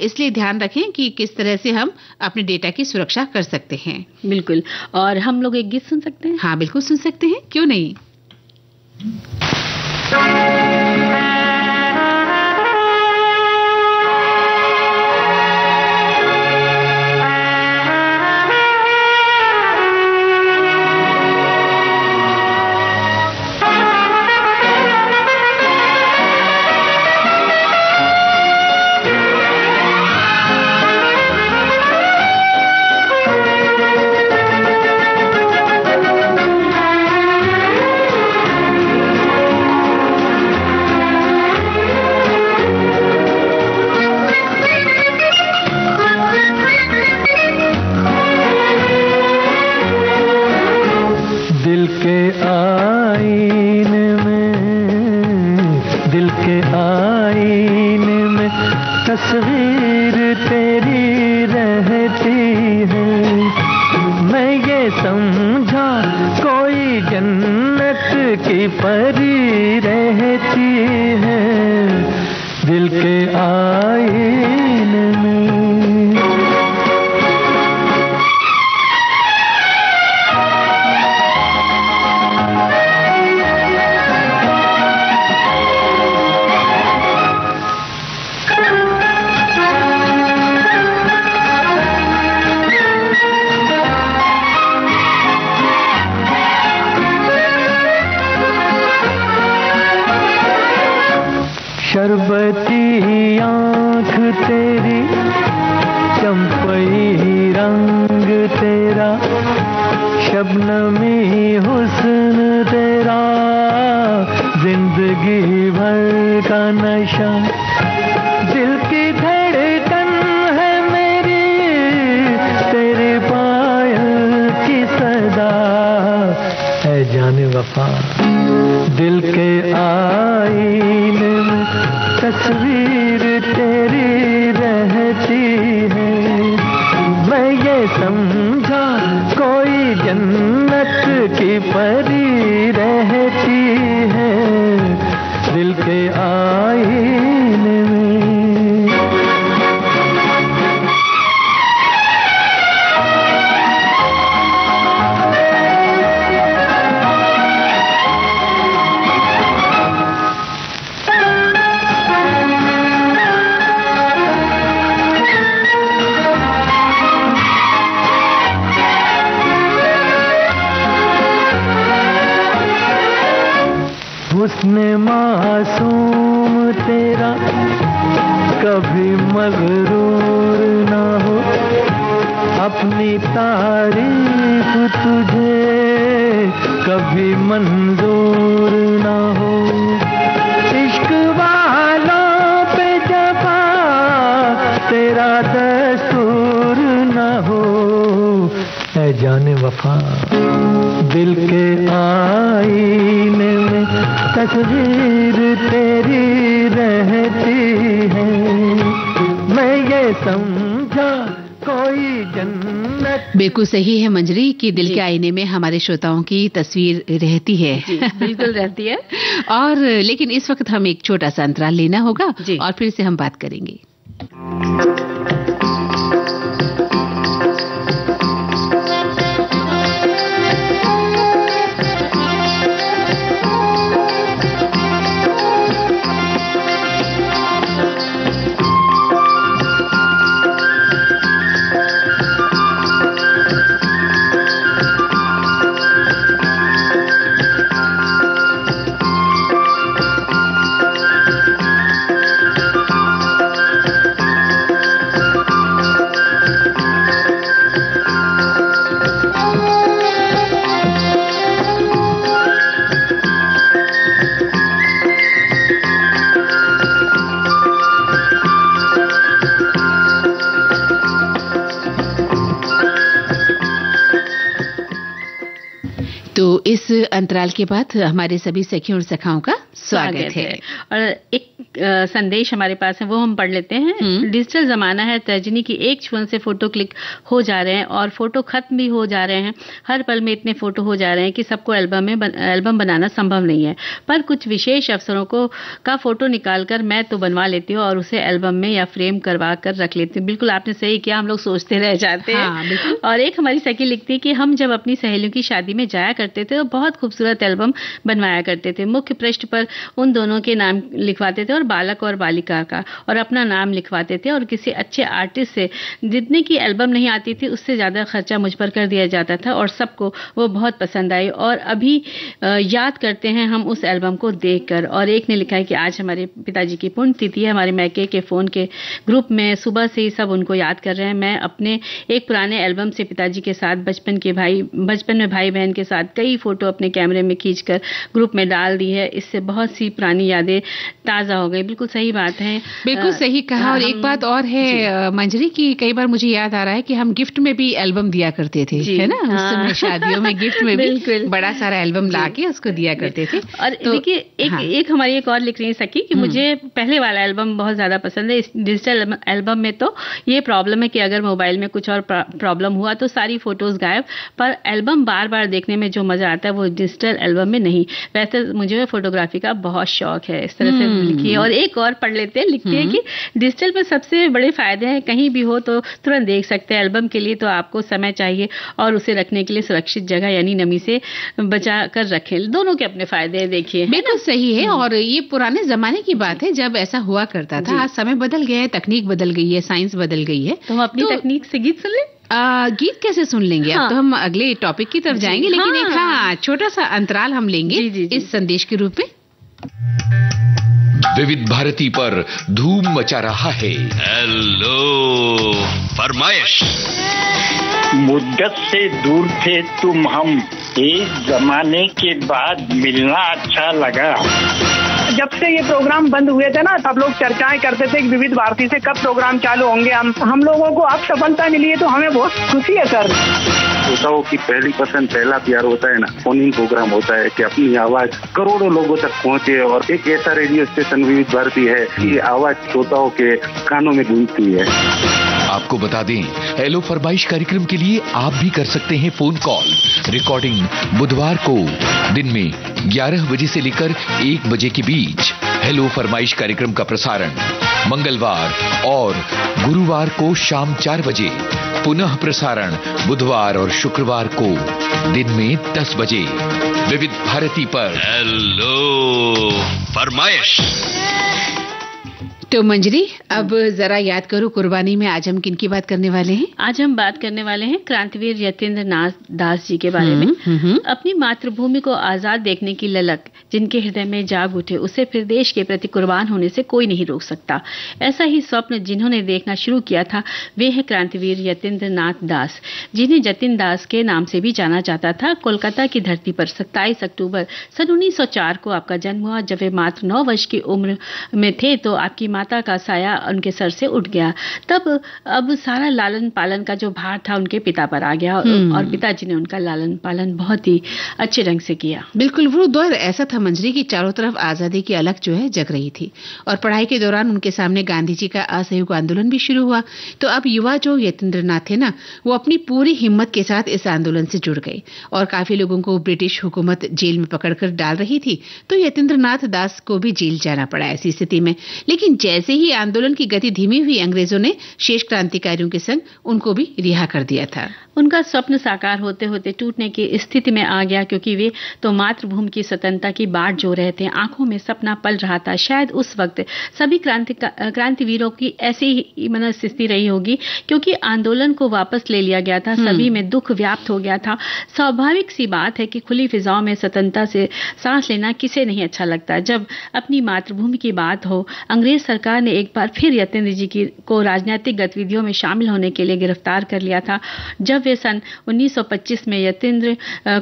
S1: इसलिए ध्यान रखें कि किस तरह से हम अपने डेटा की सुरक्षा कर सकते हैं।
S2: बिल्कुल। और हम लोग एक गीत सुन सकते हैं?
S1: हाँ, बिल्कुल सुन सकते हैं, क्यों नहीं।
S3: तस्वीर तेरी रहती है, मैं ये समझा कोई जन की परी रहती है दिल के आईने में। शरबती आँख तेरी, चंपई रंग तेरा, शबनमी हुस्न तेरा, जिंदगी भर का नशा, दिल की धड़कन है मेरी, तेरे पायल की सदा है जाने वफा। दिल के आईने में तस्वीर तेरी रहती है, मैं ये समझा कोई जन्नत की परी रहती है दिल के आईने में। हुस्न मासूम तेरा कभी मगरूर ना हो, अपनी तारीफ तुझे कभी मंजूर ना हो। इश्क वालों पे जफा तेरा दस्तूर ना हो, ऐ जाने वफा। दिल के आईने में तस्वीर तेरी रहती है, मैं ये समझा कोई जन्नत।
S1: बिल्कुल सही है मंजरी कि दिल के आईने में हमारे श्रोताओं की तस्वीर रहती है।
S2: बिल्कुल रहती है।
S1: और लेकिन इस वक्त हम एक छोटा सा अंतराल लेना होगा और फिर से हम बात करेंगे। तो इस अंतराल के बाद हमारे सभी सखियों और सखाओं का स्वागत है।
S2: और एक संदेश हमारे पास है, वो हम पढ़ लेते हैं। डिजिटल जमाना है, तर्जनी की एक छुअन से फोटो क्लिक हो जा रहे हैं और फोटो खत्म भी हो जा रहे हैं। हर पल में इतने फोटो हो जा रहे हैं कि सबको एल्बम बनाना संभव नहीं है, पर कुछ विशेष अवसरों का फोटो निकालकर मैं तो बनवा लेती हूँ और उसे एल्बम में या फ्रेम करवा कर रख लेती हूँ। बिल्कुल आपने सही किया, हम लोग सोचते रह जाते हैं। और एक हमारी सखी लिखती है कि हम जब अपनी सहेलियों की शादी में जाया करते थे तो बहुत खूबसूरत एल्बम बनवाया करते थे। मुख्य पृष्ठ पर उन दोनों के नाम लिखवाते थे और बालक और बालिका का, और अपना नाम लिखवाते थे। और किसी अच्छे आर्टिस्ट से जितने की एल्बम नहीं आती थी उससे ज्यादा खर्चा मुझ पर कर दिया जाता था और सबको वो बहुत पसंद आई और अभी याद करते हैं हम उस एल्बम को देखकर। और एक ने लिखा है कि आज हमारे पिताजी की पुण्यतिथि है, हमारे मैके के फोन के ग्रुप में सुबह से ही सब उनको याद कर रहे हैं। मैं अपने एक पुराने एल्बम से पिताजी के साथ बचपन में भाई बहन के साथ कई फोटो अपने कैमरे में खींचकर ग्रुप में डाल दी है। इससे बहुत सी पुरानी यादें ताज़ा हो हो गई। बिल्कुल सही बात है,
S1: बिल्कुल सही कहा। और एक बात और है मंजरी की, कई बार मुझे याद आ रहा है कि हम गिफ्ट में भी एल्बम दिया करते थे, है ना? उस समय शादियों में गिफ्ट में भी बड़ा सारा एल्बम लाके उसको दिया करते थे।
S2: और देखिए एक हमारी एक और लिख रही है सखी कि मुझे पहले वाला एल्बम बहुत ज्यादा पसंद है। इस डिजिटल एल्बम में तो ये प्रॉब्लम है कि अगर मोबाइल में कुछ और प्रॉब्लम हुआ तो सारी फोटोज गायब, पर एल्बम बार बार देखने में जो मजा आता है वो डिजिटल एल्बम में नहीं। वैसे मुझे फोटोग्राफी का बहुत शौक है, इस तरह से लिखी है। और एक और पढ़ लेते हैं, लिखते हैं कि डिजिटल में सबसे बड़े फायदे हैं, कहीं भी हो तो तुरंत देख सकते हैं। एल्बम के लिए तो आपको समय चाहिए और उसे रखने के लिए सुरक्षित जगह यानी नमी से बचा कर रखें। दोनों के अपने फायदे हैं, देखिए।
S1: बिल्कुल सही है। और ये पुराने जमाने की बात है जब ऐसा हुआ करता था। आज समय बदल गया है, तकनीक बदल गई है, साइंस बदल गई है।
S2: तो हम अपनी तकनीक से गीत सुन लें।
S1: गीत कैसे सुन लेंगे? अब तो हम अगले टॉपिक की तरफ जाएंगे, लेकिन एक छोटा सा अंतराल हम लेंगे इस संदेश के रूप में।
S5: विविध भारती पर धूम मचा रहा है
S7: हेलो फरमाइश।
S8: मुद्दत से दूर थे तुम हम, एक जमाने के बाद मिलना अच्छा लगा।
S9: जब से ये प्रोग्राम बंद हुए थे ना, सब लोग चर्चाएं करते थे कि विविध भारती से कब प्रोग्राम चालू होंगे। हम लोगों को अब सफलता मिली है तो हमें बहुत खुशी है सर।
S10: श्रोताओं की पहली पसंद, पहला प्यार होता है ना, फोन इन प्रोग्राम होता है कि अपनी आवाज करोड़ों लोगों तक पहुंचे। और एक ऐसा रेडियो स्टेशन विविध भारती है कि आवाज श्रोताओं के कानों में गूंजती है।
S5: आपको बता दें, हेलो फरमाइश कार्यक्रम के लिए आप भी कर सकते हैं फोन कॉल। रिकॉर्डिंग बुधवार को दिन में 11 बजे से लेकर 1 बजे के बीच। हेलो फरमाइश कार्यक्रम का प्रसारण मंगलवार और गुरुवार को शाम 4 बजे, पुनः प्रसारण बुधवार और शुक्रवार को दिन में 10 बजे विविध भारती पर।
S7: हेलो फरमाइश।
S1: तो मंजरी, अब जरा याद करो कुर्बानी में आज हम किन की बात करने वाले हैं?
S2: आज हम बात करने वाले हैं क्रांतिवीर यतीन्द्र नाथ दास जी के बारे में। अपनी मातृभूमि को आजाद देखने की ललक जिनके हृदय में जाग उठे, उसे फिर देश के प्रति कुर्बान होने से कोई नहीं रोक सकता। ऐसा ही स्वप्न जिन्होंने देखना शुरू किया था वे है क्रांतिवीर यतीन्द्र नाथ दास, जिन्हें जतिन दास के नाम से भी जाना जाता था। कोलकाता की धरती पर 27 अक्टूबर सन 1904 को आपका जन्म हुआ। जब वे मात्र 9 वर्ष की उम्र में थे तो आपकी माता का साया उनके सर से उठ गया। तब अब सारा लालन पालन का जो भार था उनके पिता पर आ गया और पिताजी ने उनका लालन पालन बहुत ही अच्छे ढंग से किया।
S1: बिल्कुल, वो दौर ऐसा था मंजरी की चारों तरफ आजादी की अलख जो है जग रही थी और पढ़ाई के दौरान उनके सामने गांधी जी का असहयोग आंदोलन भी शुरू हुआ। तो अब युवा जो यतीन्द्र नाथ थे ना, वो अपनी पूरी हिम्मत के साथ इस आंदोलन से जुड़ गए और काफी लोगों को ब्रिटिश हुकूमत जेल में पकड़कर डाल रही थी। तो यतीन्द्र नाथ दास को भी जेल जाना पड़ा ऐसी स्थिति में। लेकिन जैसे ही आंदोलन की गति धीमी हुई, अंग्रेजों ने शेष क्रांतिकारियों के संग उनको भी रिहा कर दिया था।
S2: उनका स्वप्न साकार होते होते टूटने की स्थिति में आ गया, क्योंकि वे तो मातृभूमि की स्वतंत्रता की बाट जो रहे थे। आंखों में सपना पल रहा था। शायद उस वक्त सभी क्रांतिवीरों की ऐसी ही मनस्थिति रही होगी, क्योंकि आंदोलन को वापस ले लिया गया था। सभी में दुख व्याप्त हो गया था। स्वाभाविक सी बात है कि खुली फिजाओं में स्वतंत्रता से सांस लेना किसे नहीं अच्छा लगता। जब अपनी मातृभूमि की बात हो, अंग्रेज सरकार ने एक बार फिर यतीन्द्र जी को राजनीतिक गतिविधियों में शामिल होने के लिए गिरफ्तार कर लिया था। जब वे सन 1925 में यतीन्द्र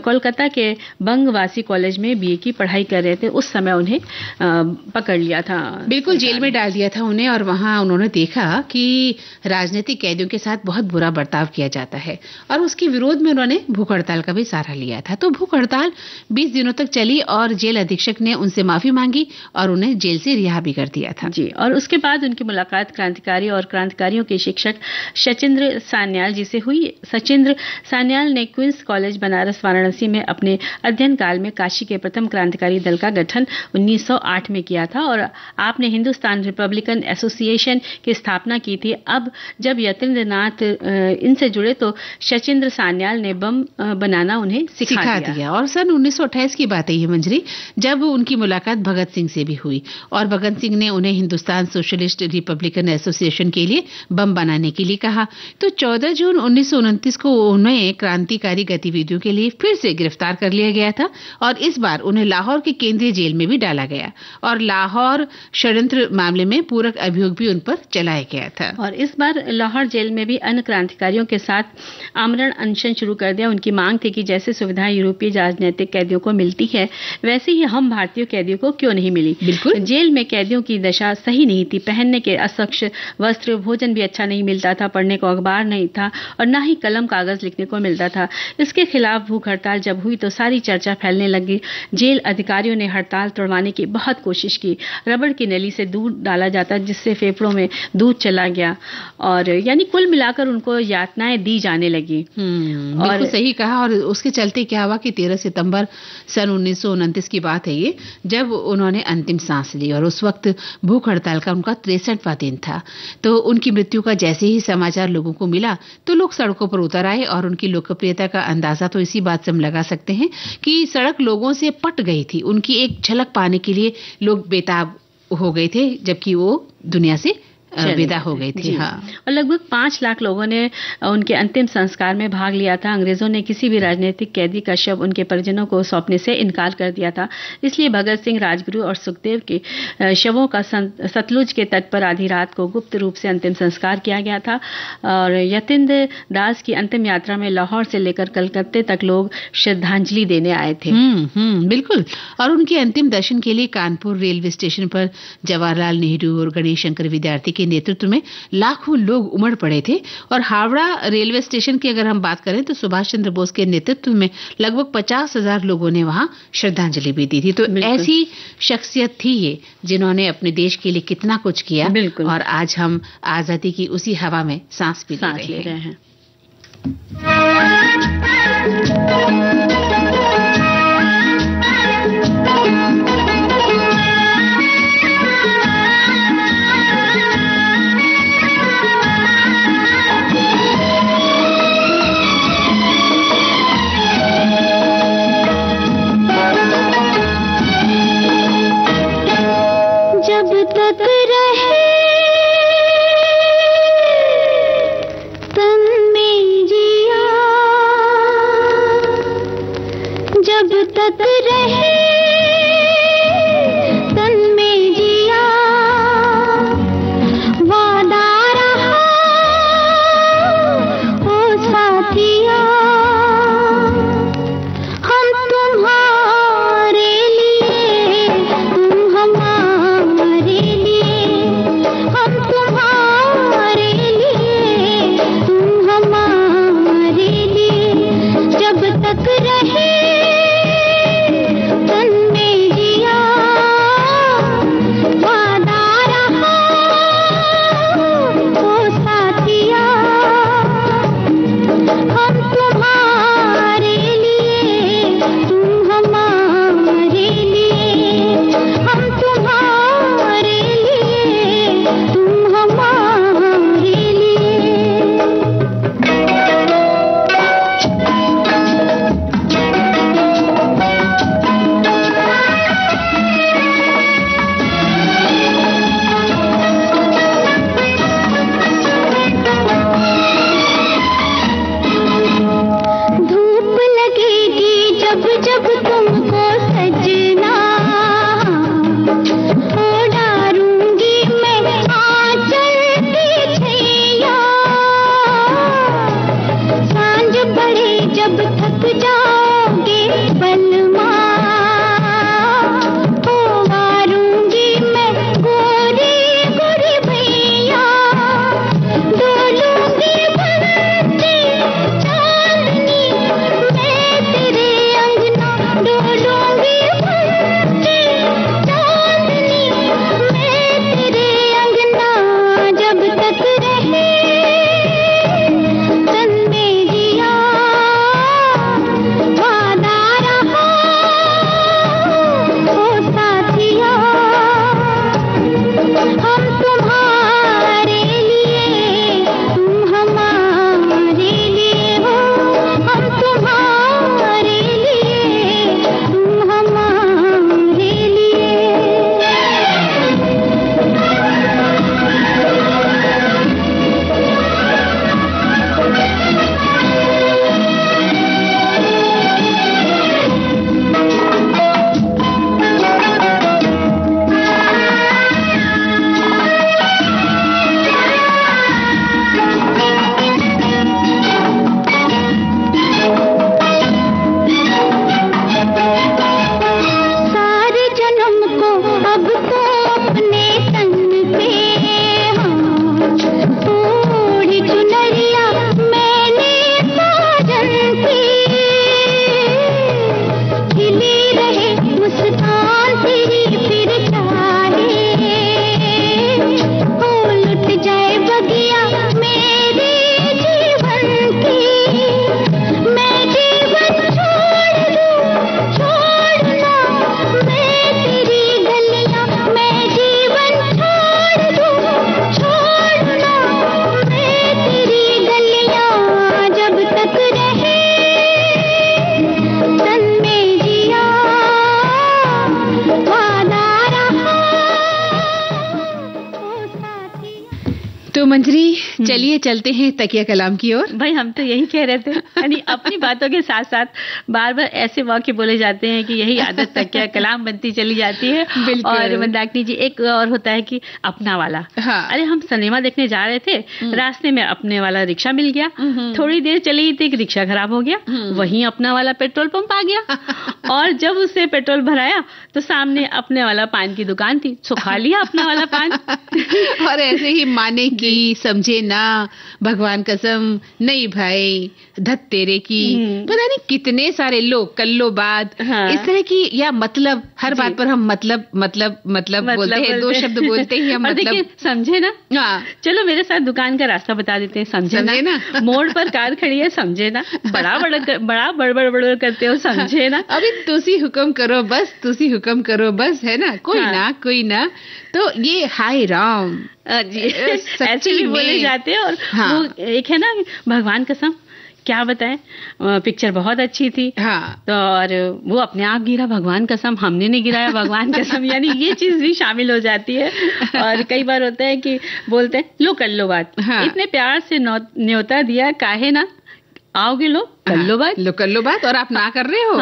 S2: कोलकाता के बंगवासी कॉलेज में बीए की पढ़ाई कर रहे थे, उस समय उन्हें पकड़ लिया था।
S1: बिल्कुल, जेल में डाल दिया था उन्हें और वहां उन्होंने देखा कि राजनीतिक कैदियों के साथ बहुत बुरा बर्ताव किया जाता है और उसके विरोध में उन्होंने भूख हड़ताल का भी सहारा लिया था। तो भूख हड़ताल 20 दिनों तक चली और जेल अधीक्षक ने उनसे माफी मांगी और उन्हें जेल से रिहा भी कर दिया था।
S2: जी, और उसके बाद उनकी मुलाकात क्रांतिकारी और क्रांतिकारियों के शिक्षक सचिंद्र सान्याल जी से हुई। सचिंद्र सान्याल ने क्वींस कॉलेज बनारस वाराणसी में अपने अध्ययन काल में काशी के प्रथम क्रांतिकारी दल का गठन 1908 में किया था और आपने हिंदुस्तान रिपब्लिकन एसोसिएशन की स्थापना की थी। अब जब यतीन्द्र नाथ इनसे जुड़े तो सचिंद्र सान्याल ने बम बनाना उन्हें सिखा दिया।
S1: और सन 1928 की बात है ये मंजरी, जब उनकी मुलाकात भगत सिंह से भी हुई और भगत सिंह ने उन्हें Hindustan Hindustan socialist Republican association के लिए बम बनाने के लिए कहा। तो 14 जून 1929 को उन्हें क्रांतिकारी गतिविधियों के लिए फिर से गिरफ्तार कर लिया गया था और इस बार उन्हें लाहौर के केंद्रीय जेल में भी डाला गया और लाहौर षड्यंत्र मामले में पूरक अभियोग भी उन पर चलाया गया था।
S2: और इस बार लाहौर जेल में भी अन्य क्रांतिकारियों के साथ आमरण अनशन शुरू कर दिया। उनकी मांग थी कि जैसे सुविधाएं यूरोपीय राजनीतिक कैदियों को मिलती है वैसे ही हम भारतीय कैदियों को क्यों नहीं मिली।
S1: बिल्कुल,
S2: जेल में कैदियों की दशा सही नहीं थी। पहनने के असक्ष वस्त्र, भोजन भी अच्छा नहीं मिलता था, पढ़ने को अखबार नहीं था और ना ही कलम कागज लिखने को मिलता था। इसके खिलाफ भूख हड़ताल जब हुई तो सारी चर्चा फैलने लगी। जेल अधिकारियों ने हड़ताल तोड़वाने की बहुत कोशिश की। रबड़ की नली से दूध डाला जाता जिससे फेफड़ों में दूध चला गया और यानी कुल मिलाकर उनको यातनाएं दी जाने लगी।
S1: और सही कहा। और उसके चलते क्या हुआ कि 13 सितंबर सन 1929 की बात है ये, जब उन्होंने अंतिम सांस ली और उस वक्त भूख हड़ताल का उनका 63वां दिन था। तो उनकी मृत्यु का जैसे ही समाचार लोगों को मिला तो लोग सड़कों पर उतर आए और उनकी लोकप्रियता का अंदाजा तो इसी बात से हम लगा सकते हैं कि सड़क लोगों से पट गई थी। उनकी एक झलक पाने के लिए लोग बेताब हो गए थे जबकि वो दुनिया से विदा हो गए थे। हाँ।
S2: और लगभग 5 लाख लोगों ने उनके अंतिम संस्कार में भाग लिया था। अंग्रेजों ने किसी भी राजनीतिक कैदी का शव उनके परिजनों को सौंपने से इनकार कर दिया था। इसलिए भगत सिंह, राजगुरु और सुखदेव के शवों का सतलुज के तट पर आधी रात को गुप्त रूप से अंतिम संस्कार किया गया था। और यतीन्द्र दास की अंतिम यात्रा में लाहौर से लेकर कलकत्ते तक लोग श्रद्धांजलि देने आए थे।
S1: बिल्कुल। और उनके अंतिम दर्शन के लिए कानपुर रेलवे स्टेशन पर जवाहरलाल नेहरू और गणेश शंकर विद्यार्थी के नेतृत्व में लाखों लोग उमड़ पड़े थे। और हावड़ा रेलवे स्टेशन की अगर हम बात करें तो सुभाष चंद्र बोस के नेतृत्व में लगभग 50,000 लोगों ने वहां श्रद्धांजलि भी दी थी। तो ऐसी शख्सियत थी ये जिन्होंने अपने देश के लिए कितना कुछ किया और आज हम आजादी की उसी हवा में सांस भी ले रहे हैं। तो मंजरी चलिए चलते हैं तकिया कलाम की ओर।
S2: भाई हम तो यही कह रहे थे, यानी अपनी बातों के साथ साथ बार बार ऐसे वाक्य बोले जाते हैं कि यही आदत तकिया कलाम बनती चली जाती है। और मंदाकिनी जी एक और होता है कि अपना वाला। अरे हम सिनेमा देखने जा रहे थे, रास्ते में अपने वाला रिक्शा मिल गया, थोड़ी देर चली थी कि रिक्शा खराब हो गया, वहीं अपना वाला पेट्रोल पंप आ गया और जब उससे पेट्रोल भराया तो सामने अपने वाला पान की दुकान थी, सुखा लिया अपना वाला पान।
S1: और ऐसे ही माने की समझे ना, भगवान कसम नहीं भाई, धत तेरे की, पता नहीं कितने सारे लोग कल्लो बात इस तरह की, या मतलब हर बात पर हम मतलब बोलते हैं, दो शब्द बोलते ही हम मतलब
S2: समझे ना। चलो मेरे साथ दुकान का रास्ता बता देते हैं, समझे ना। मोड़ पर कार खड़ी है, समझे ना। बड़ा बड़बड़ करते हो, समझे ना।
S1: अभी तुसी हुक्म करो बस, तुसी हुक्म करो बस, है ना, कोई ना। तो ये हाय राम
S2: जी ऐसे भी बोले जाते हैं। और वो एक है ना, भगवान कसम क्या बताएं, पिक्चर बहुत अच्छी थी। तो और वो अपने आप गिरा, भगवान कसम हमने नहीं गिराया, भगवान कसम, यानी ये चीज भी शामिल हो जाती है। और कई बार होता है कि बोलते हैं लो कर लो बात, इतने प्यार से न्योता दिया, काहे ना आओगे लो कर लो बात, और आप ना कर रहे हो।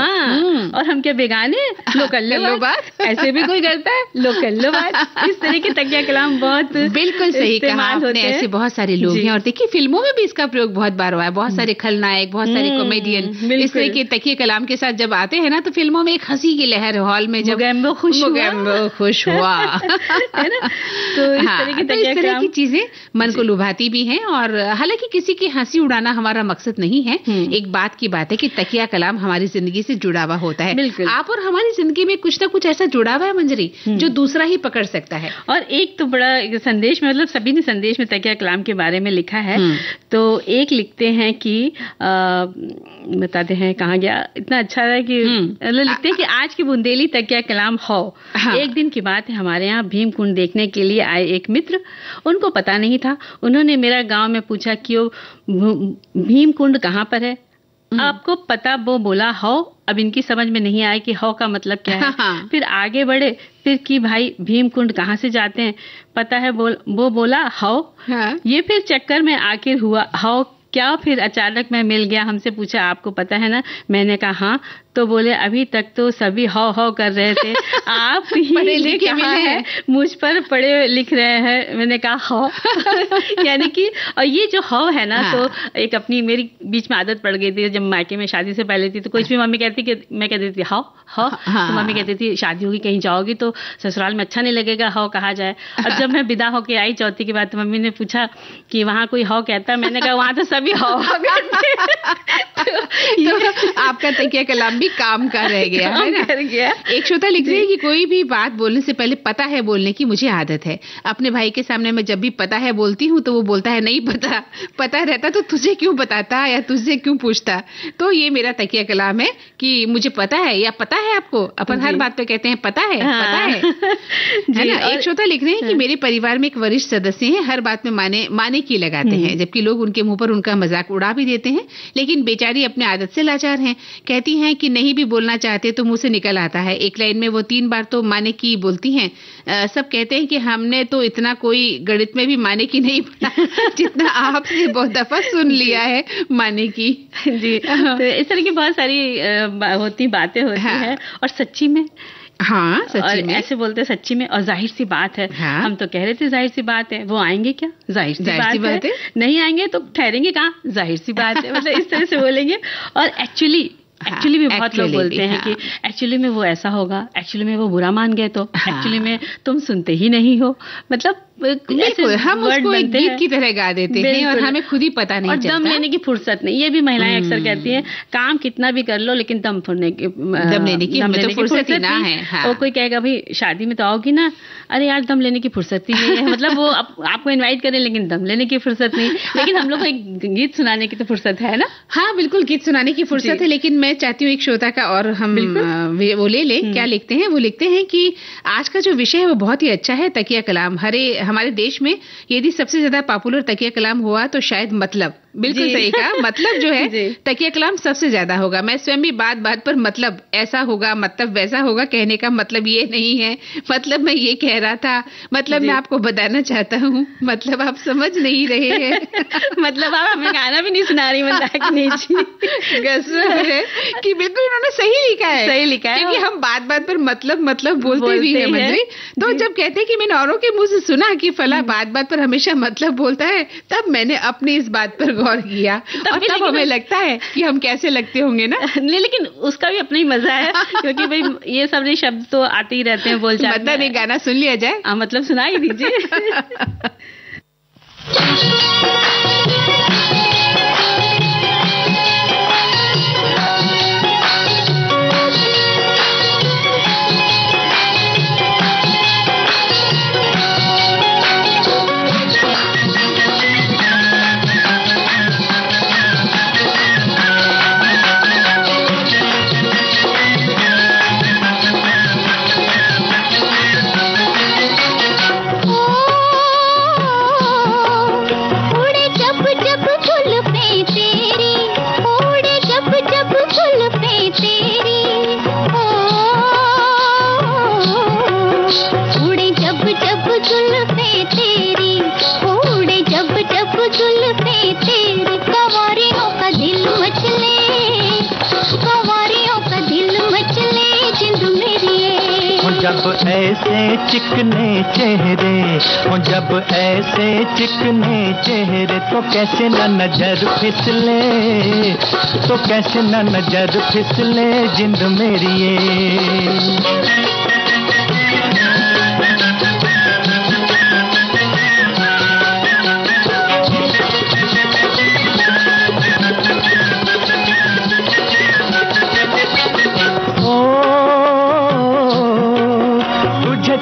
S2: और हम क्या बेगाने, लो कर लो बात, ऐसे भी कोई करता है, लो कर लो बात। इस तरह के तकिया कलाम बहुत
S1: बिल्कुल सही कहा आपने, ऐसे बहुत सारे लोग हैं। और देखिए फिल्मों में भी इसका प्रयोग बहुत बार हुआ है, बहुत सारे खलनायक, बहुत सारे कॉमेडियन इस तरह के तकिया कलाम के साथ जब आते हैं ना, तो फिल्मों में एक हंसी की लहर हॉल में, जब खुश हुआ
S2: है ना। तो इस तरह
S1: की चीजें मन को लुभाती भी हैं। और हालांकि किसी की हंसी उड़ाना हमारा मकसद नहीं है, एक बात की बात है कि तकिया कलाम हमारी जिंदगी से जुड़ा हुआ होता है। आप और हमारी जिंदगी में कुछ ना कुछ ऐसा जुड़ा हुआ है मंजरी, जो दूसरा ही पकड़ सकता है।
S2: और एक तो बड़ा संदेश में, मतलब सभी ने संदेश में तकिया कलाम के बारे में लिखा है। तो एक लिखते हैं कि बताते हैं कहाँ गया, इतना अच्छा है कि लिखते हैं कि आज की बुंदेली तकिया कलाम हो। एक दिन की बात है, हमारे यहाँ भीम कुंड देखने के लिए आए एक मित्र, उनको पता नहीं था, उन्होंने मेरा गांव में पूछा कि वो भीम कुंड कहाँ पर है, आपको पता, वो बोला हो। अब इनकी समझ में नहीं आया कि हो का मतलब क्या है। फिर आगे बढ़े, फिर कि भाई भीम कुंड कहाँ से जाते हैं, पता है, वो बोला हो। ये फिर चक्कर में आखिर हुआ हो क्या। फिर अचानक मैं मिल गया, हमसे पूछा आपको पता है ना, मैंने कहा हाँ। तो बोले अभी तक तो सभी हो कर रहे थे, आप ही ने कहा है मुझ पर पढ़े लिख रहे हैं। मैंने कहा हो यानी कि, और ये जो हो है ना, तो एक अपनी मेरी बीच में आदत पड़ गई थी, जब मायके में शादी से पहले थी, तो कुछ भी मम्मी कहती कि मैं कहती थी हो, तो मम्मी कहती थी शादी होगी कहीं जाओगी तो ससुराल में अच्छा नहीं लगेगा, हो कहा जाए। और जब मैं विदा होके आई चौथी के बाद, तो मम्मी ने पूछा कि वहाँ कोई हो कहता, मैंने कहा वहाँ तो सभी हो।
S1: तो आपका तकिया कलाम भी काम का रह गया है ना। एक श्रोता लिख रहे हैं कि कोई भी बात बोलने से पहले पता है बोलने की मुझे आदत है। अपने भाई के सामने मैं जब भी पता है बोलती हूँ तो वो बोलता है नहीं पता रहता तो तुझे क्यों बताता या तुझसे क्यों पूछता। तो ये मेरा तकिया कलाम है कि मुझे पता है या पता है आपको। अपन हर बात पे कहते हैं पता है है ना। एक श्रोता लिख रहे हैं कि मेरे परिवार में एक वरिष्ठ सदस्य हैं, हर बात में माने की लगाते हैं, जबकि लोग उनके मुंह पर उनका मजाक उड़ा भी देते हैं, लेकिन बेचारी अपने आदत से लाचार हैं। कहती हैं कि नहीं भी बोलना चाहते तो मुंह से निकल आता है। एक लाइन में वो 3 बार तो माने की बोलती हैं। सब कहते हैं कि हमने तो इतना कोई गणित में भी माने की नहीं पढ़ा जितना आपसे बहुत दफा सुन लिया है माने की।
S2: जी, तो इस तरह की बहुत सारी बातें होती हैं। और सच्ची में सच्ची में ऐसे बोलते हैं सच्ची में। और जाहिर सी बात है, हम तो कह रहे थे जाहिर सी बात है, वो आएंगे क्या, जाहिर सी बात है, नहीं आएंगे तो ठहरेंगे कहाँ, जाहिर सी बात है, मतलब इस तरह से बोलेंगे। और एक्चुअली भी बहुत लोग बोलते हैं कि एक्चुअली में वो ऐसा होगा, एक्चुअली में वो बुरा मान गए, तो एक्चुअली में तुम सुनते ही नहीं हो। मतलब
S1: हम उसको एक गीत की तरह गा देते हैं और हमें खुद ही पता नहीं चलता।
S2: और दम लेने की फुर्सत नहीं, ये भी महिलाएं अक्सर कहती हैं, काम कितना भी कर लो लेकिन दम लेने की फुर्सत ही ना है। और कोई कहेगा भाई शादी में तो आओगी ना, अरे यार दम लेने की फुर्सत ही नहीं है। मतलब वो आपको इन्वाइट करें लेकिन दम लेने की फुर्सत नहीं। लेकिन हम लोग को एक गीत सुनाने की तो फुर्सत है ना।
S1: हाँ बिल्कुल, गीत सुनाने की फुर्सत है। लेकिन मैं चाहती हूँ एक श्रोता का और हम वो ले लें। क्या लिखते हैं, वो लिखते हैं कि आज का जो विषय है वो बहुत ही अच्छा है, तकिया कलाम। हमारे देश में यदि सबसे ज्यादा पॉपुलर तकिया कलाम हुआ तो शायद मतलब बिल्कुल सही कहा। मतलब जो है तकिया कलाम सबसे ज्यादा होगा। मैं स्वयं भी बात बात पर मतलब ऐसा होगा, मतलब वैसा होगा कहने का मतलब ये नहीं है, मतलब मैं ये कह रहा था, मतलब मैं आपको बताना चाहता हूँ, मतलब आप समझ नहीं रहे हैं।
S2: मतलब आप हमें गाना भी नहीं सुना रही मंदाकिनी जी।
S1: है कि बिल्कुल उन्होंने सही लिखा है,
S2: सही लिखा है,
S1: क्योंकि हम बात बात पर मतलब बोलते भी हैं मंजरी। तो जब कहते हैं कि मैंने औरों के मुंह से सुना कि फला बात बात पर हमेशा मतलब बोलता है, तब मैंने अपनी इस बात पर गौर किया और तब हमें लगता है कि हम कैसे लगते होंगे ना।
S2: लेकिन उसका भी अपना ही मजा है, क्योंकि भाई ये सब शब्द तो आते ही रहते हैं बोलचाल में।
S1: मतलब एक गाना सुन लिया जाए।
S2: मतलब सुनाई दीजिए।
S3: जब ऐसे चिकने चेहरे हो, जब ऐसे चिकने चेहरे, तो कैसे न नजर फिसले, तो कैसे न नजर फिसले जिंद मेरी ये।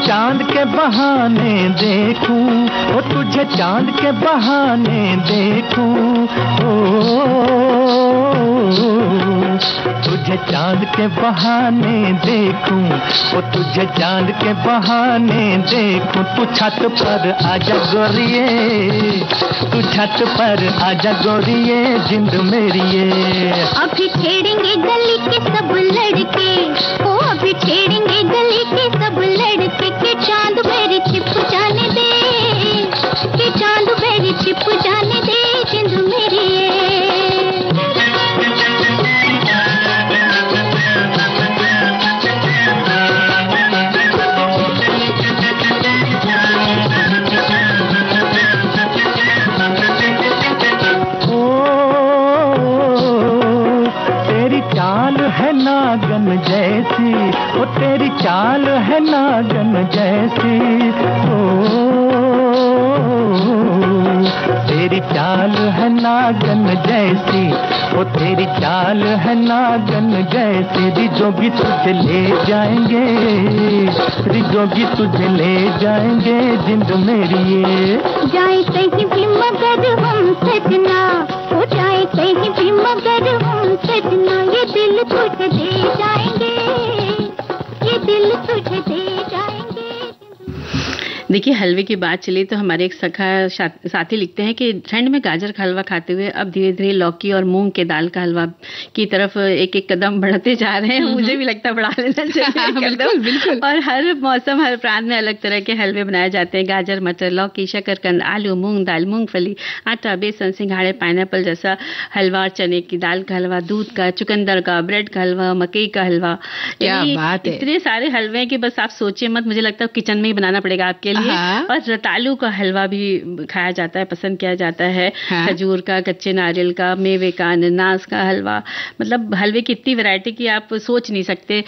S3: चांद के बहाने देखूं, ओ तुझे चांद के बहाने देखूं, ओ तुझे चांद के बहाने देखूं, ओ तुझे चांद के बहाने देखूं। तू छत पर आजा गोरिये, तू छत पर आजा गोरिये जिंद मेरी ये।
S4: अभी छेड़ेंगे गली के सब लड़के, ओ अभी छेड़ेंगे गली के सब लड़के, के चांद मेरी छिप जाने दे, के चांद मेरी छिप जाने दे जिंद मेरी
S3: नागन जैसी, ओ तेरी चाल है नागन जैसी, ओ तेरी चाल है नागन जैसी, ओ तेरी चाल है नागन जैसी। रिजोगी तुझे ले जाएंगे, रिजोगी तुझे ले जाएंगे जिंद मेरी ये।
S4: जाए कहीं भी मगर हम सजना, हो जाए कहीं भी मगर हम सजना, ये दिल तुझे दे जाएंगे, ये दिल तुझे दे जाएंगे।
S2: देखिए, हलवे की बात चली तो हमारे एक सखा साथी लिखते हैं कि ठंड में गाजर का हलवा खाते हुए अब धीरे धीरे लौकी और मूंग के दाल का हलवा की तरफ एक एक कदम बढ़ते जा रहे हैं। मुझे भी लगता है बढ़ा लेना चाहिए
S1: बिल्कुल बिल्कुल।
S2: और हर मौसम हर प्रांत में अलग तरह के हलवे बनाए जाते हैं। गाजर, मटर, लौकी, शकरकंद, आलू, मूंग दाल, मूंगफली, आटा, बेसन, सिंघाड़े, पाइनएप्पल जैसा हलवा, चने की दाल का हलवा, दूध का, चुकंदर का, ब्रेड का हलवा, मकई का हलवा।
S1: क्या बात है,
S2: इतने सारे हलवे हैं कि बस आप सोचिए मत। मुझे लगता है किचन में ही बनाना पड़ेगा आपके लिए। और रतालू का हलवा भी खाया जाता है, पसंद किया जाता है। खजूर का, कच्चे नारियल का, मेवे का, अनानास का हलवा, मतलब हलवे की इतनी वैरायटी की आप सोच नहीं सकते।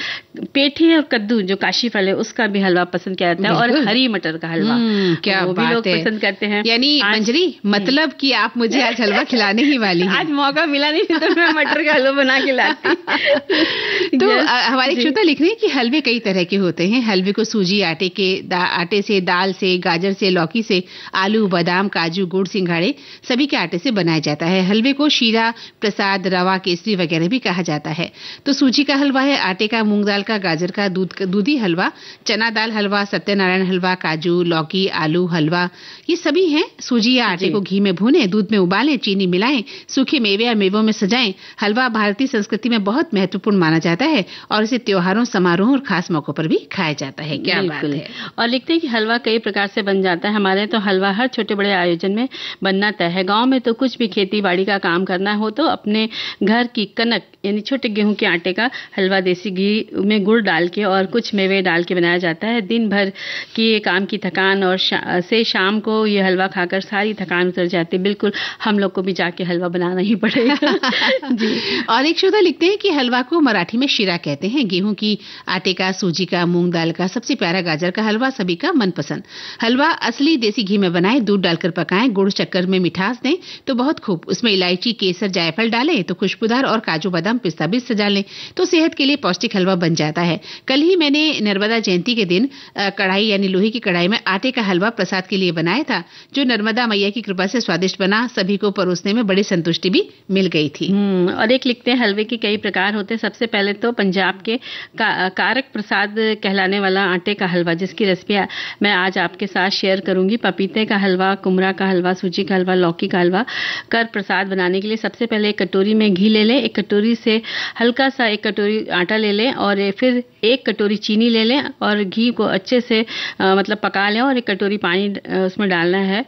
S2: पेठे और कद्दू जो काशी फल है उसका भी हलवा पसंद किया जाता है, और हरी मटर का हलवा
S1: क्या
S2: वो भी लोग पसंद करते हैं।
S1: यानी मंजरी मतलब कि आप मुझे आज हलवा खिलाने ही वाली हैं।
S2: आज मौका मिला नहीं तो मैं मटर का हलवा बना के लाती।
S1: तो हमारे श्रोता लिख रहे हैं कि हलवे कई तरह के होते हैं। हलवे को सूजी, आटे से, दाल से, गाजर से, लौकी से, आलू, बादाम, काजू, गुड़, सिंघाड़े सभी के आटे से बनाया जाता है। हलवे को शीरा, प्रसाद, रवा, केसरी वगैरह भी कहा जाता है। तो सूजी का हलवा है, आटे का, मूंग दाल का, गाजर का, दूधी हलवा, चना दाल हलवा, सत्यनारायण हलवा, काजू, लौकी, आलू हलवा, ये सभी हैं। सूजी या आटे को घी में भूनें, दूध में उबालें, चीनी मिलाएं, सूखे मेवे या मेवों में सजाएं। हलवा भारतीय संस्कृति में बहुत महत्वपूर्ण माना जाता है और इसे त्योहारों, समारोह और खास मौकों पर भी खाया जाता है। क्या बात है।
S2: और लिखते हैं कि हलवा कई प्रकार से बन जाता है। हमारे तो हलवा हर छोटे बड़े आयोजन में बनना तय है। गांव में तो कुछ भी खेती बाड़ी का काम करना हो तो अपने घर की कनक यानी छोटे गेहूं के आटे का हलवा देसी घी में गुड़ डाल के और कुछ मेवे डाल के बनाया जाता है। दिन भर की काम की थकान और से शाम को ये हलवा खाकर सारी थकान उतर जाती है। बिल्कुल हम लोग को भी जाके हलवा बनाना ही पड़ेगा। जी।
S1: और एक श्रोता लिखते हैं कि हलवा को मराठी में शीरा कहते हैं। गेहूं की आटे का, सूजी का, मूंग दाल का, सबसे प्यारा गाजर का हलवा सभी का मनपसंद। हलवा असली देसी घी में बनाएं, दूध डालकर पकाएं, गुड़ शक्कर में मिठास दें तो बहुत खूब। उसमें इलायची, केसर, जायफल डालें तो खुशबूदार और काजू बादाम पिस्ता भी सजा लें तो सेहत के लिए पौष्टिक हलवा बन जाता है। कल ही मैंने नर्मदा जयंती के दिन कढ़ाई यानी लोहे की कढ़ाई में आटे का हलवा प्रसाद के लिए बनाया था, जो नर्मदा मैया की कृपा से स्वादिष्ट बना। सभी को परोसने में बड़ी संतुष्टि भी मिल गई थी।
S2: और एक लिखते हैं हलवे के कई प्रकार होते हैं। सबसे पहले तो पंजाब के कारक प्रसाद कहलाने वाला आटे का हलवा, जिसकी रेसिपी मैं आज आपके साथ शेयर करूंगी। पपीते का हलवा, कुमरा का हलवा, सूजी का हलवा, लौकी का हलवा कर प्रसाद बनाने के लिए सबसे पहले एक कटोरी में घी ले लें। एक कटोरी से हल्का सा एक कटोरी आटा ले लें और फिर एक कटोरी चीनी ले लें और घी को अच्छे से मतलब पका लें और एक कटोरी पानी उसमें डालना है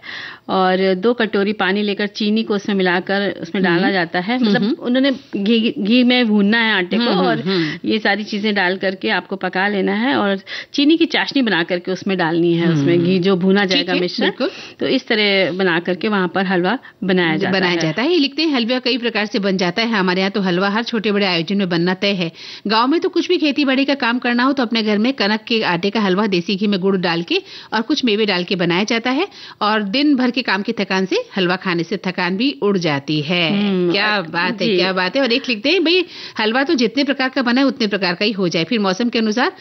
S2: और 2 कटोरी पानी लेकर चीनी को उसमें मिलाकर उसमें डालना जाता है। मतलब उन्होंने घी में भूनना है आटे को और ये सारी चीजें डाल करके आपको पका लेना है और चीनी की चाशनी बना करके उसमें डालनी है। उसमें घी जो भुना जाएगा मिश्रण, तो इस तरह बना करके वहां पर हलवा बनाया जाता है।
S1: ये लिखते हैं हलवा कई प्रकार से बन जाता है। हमारे यहाँ तो हलवा हर छोटे बड़े आयोजन में बनना तय है। गाँव में तो कुछ भी खेती बाड़ी का काम करना हो तो अपने घर में कनक के आटे का हलवा देसी घी में गुड़ डाल के और कुछ मेवे डाल के बनाया जाता है और दिन भर के काम की थकान से हलवा खाने से थकान भी उड़ जाती है। क्या बात है, क्या बात है। और एक लिखते हैं भाई हलवा तो जितने प्रकार का बना है उतने प्रकार का ही हो जाए। फिर मौसम के अनुसार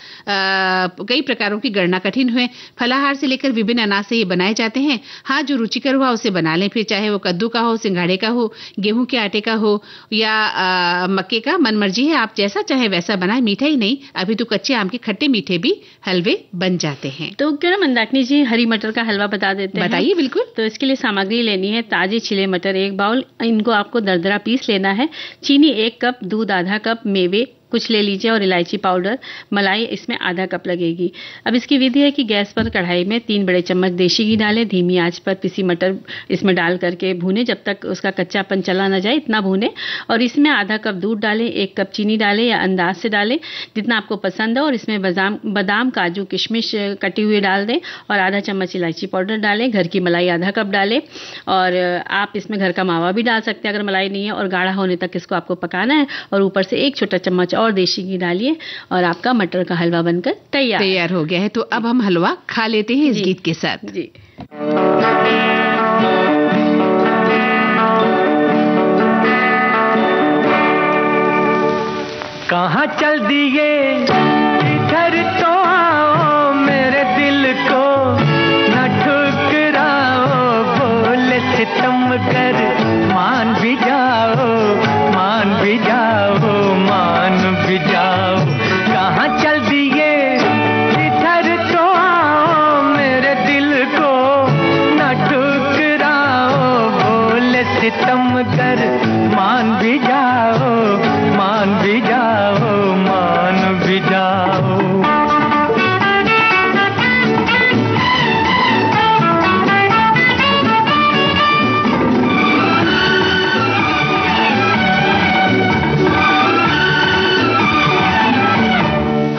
S1: कई प्रकारों की गणना कठिन हुए। फलाहार से लेकर विभिन्न अनाज से ये बनाए जाते हैं। हाँ, जो रुचिकर हुआ उसे बना लें। फिर चाहे वो कद्दू का हो, सिंघाड़े का हो, गेहूं के आटे का हो या मक्के का, मन मर्जी है, आप जैसा चाहे वैसा बनाए। मीठा ही नहीं, अभी तो कच्चे आम के खट्टे मीठे भी हलवे बन जाते हैं।
S2: तो क्यों ना मंदाकिनी जी हरी मटर का हलवा बता देते हैं।
S1: बताइए। बिल्कुल।
S2: तो इसके लिए सामग्री लेनी है ताजे छिले मटर 1 बाउल, इनको आपको दरदरा पीस लेना है। चीनी 1 कप, दूध आधा कप, मेवे कुछ ले लीजिए और इलायची पाउडर, मलाई इसमें आधा कप लगेगी। अब इसकी विधि है कि गैस पर कढ़ाई में 3 बड़े चम्मच देशी घी डालें। धीमी आंच पर पिसी मटर इसमें डाल करके भूने जब तक उसका कच्चापन चला न जाए, इतना भूने। और इसमें आधा कप दूध डालें, 1 कप चीनी डालें या अंदाज से डालें जितना आपको पसंद है और इसमें बादाम, काजू, किशमिश कटी हुई डाल दें और आधा चम्मच इलायची पाउडर डालें। घर की मलाई आधा कप डालें और आप इसमें घर का मावा भी डाल सकते हैं अगर मलाई नहीं है। और गाढ़ा होने तक इसको आपको पकाना है और ऊपर से 1 छोटा चम्मच और देशी घी डालिए और आपका मटर का हलवा बनकर तैयार
S1: हो गया है। तो अब हम हलवा खा लेते हैं इस गीत के साथ।
S2: जी।
S3: कहाँ चल दिए इधर तो आओ, मेरे दिल को न ठुकराओ, बोले सितम कर मान भी जाओ, मान भी जाओ, मान भी जाओ। कहाँ चल दिए इधर तो आओ, मेरे दिल को न ठुकराओ, बोले सितम कर मान भी जाओ, मान भी जाओ, मान भी जाओ।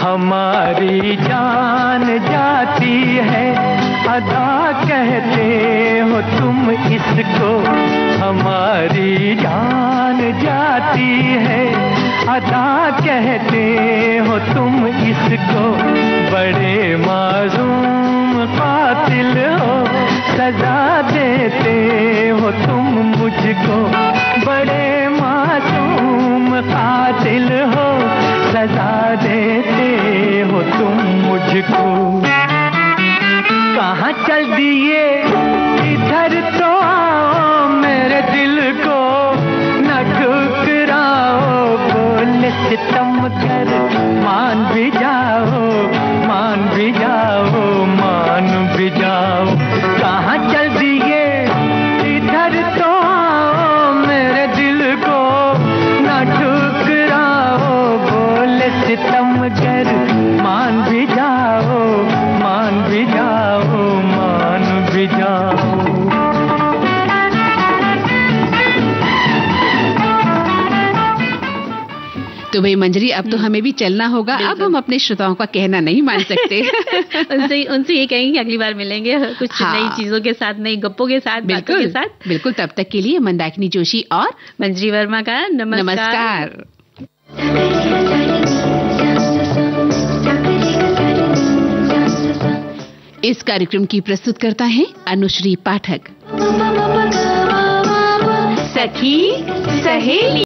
S3: हमारी जान जाती है अदा कहते हो तुम इसको, हमारी जान जाती है अदा कहते हो तुम इसको। बड़े मासूम कातिल हो, सजा देते हो तुम मुझको। बड़े मासूम कातिल हो, सजा
S1: तो भाई मंजरी, अब तो हमें भी चलना होगा। अब हम अपने श्रोताओं का कहना नहीं मान सकते।
S2: उनसे ये कहेंगे अगली बार मिलेंगे कुछ नई चीजों के साथ, नई गप्पों के साथ, बातों के साथ।
S1: बिल्कुल। तब तक के लिए मंदाकिनी जोशी और
S2: मंजरी वर्मा का
S1: नमस्कार। इस कार्यक्रम की प्रस्तुत करता है अनुश्री पाठक।
S2: सखी सहेली।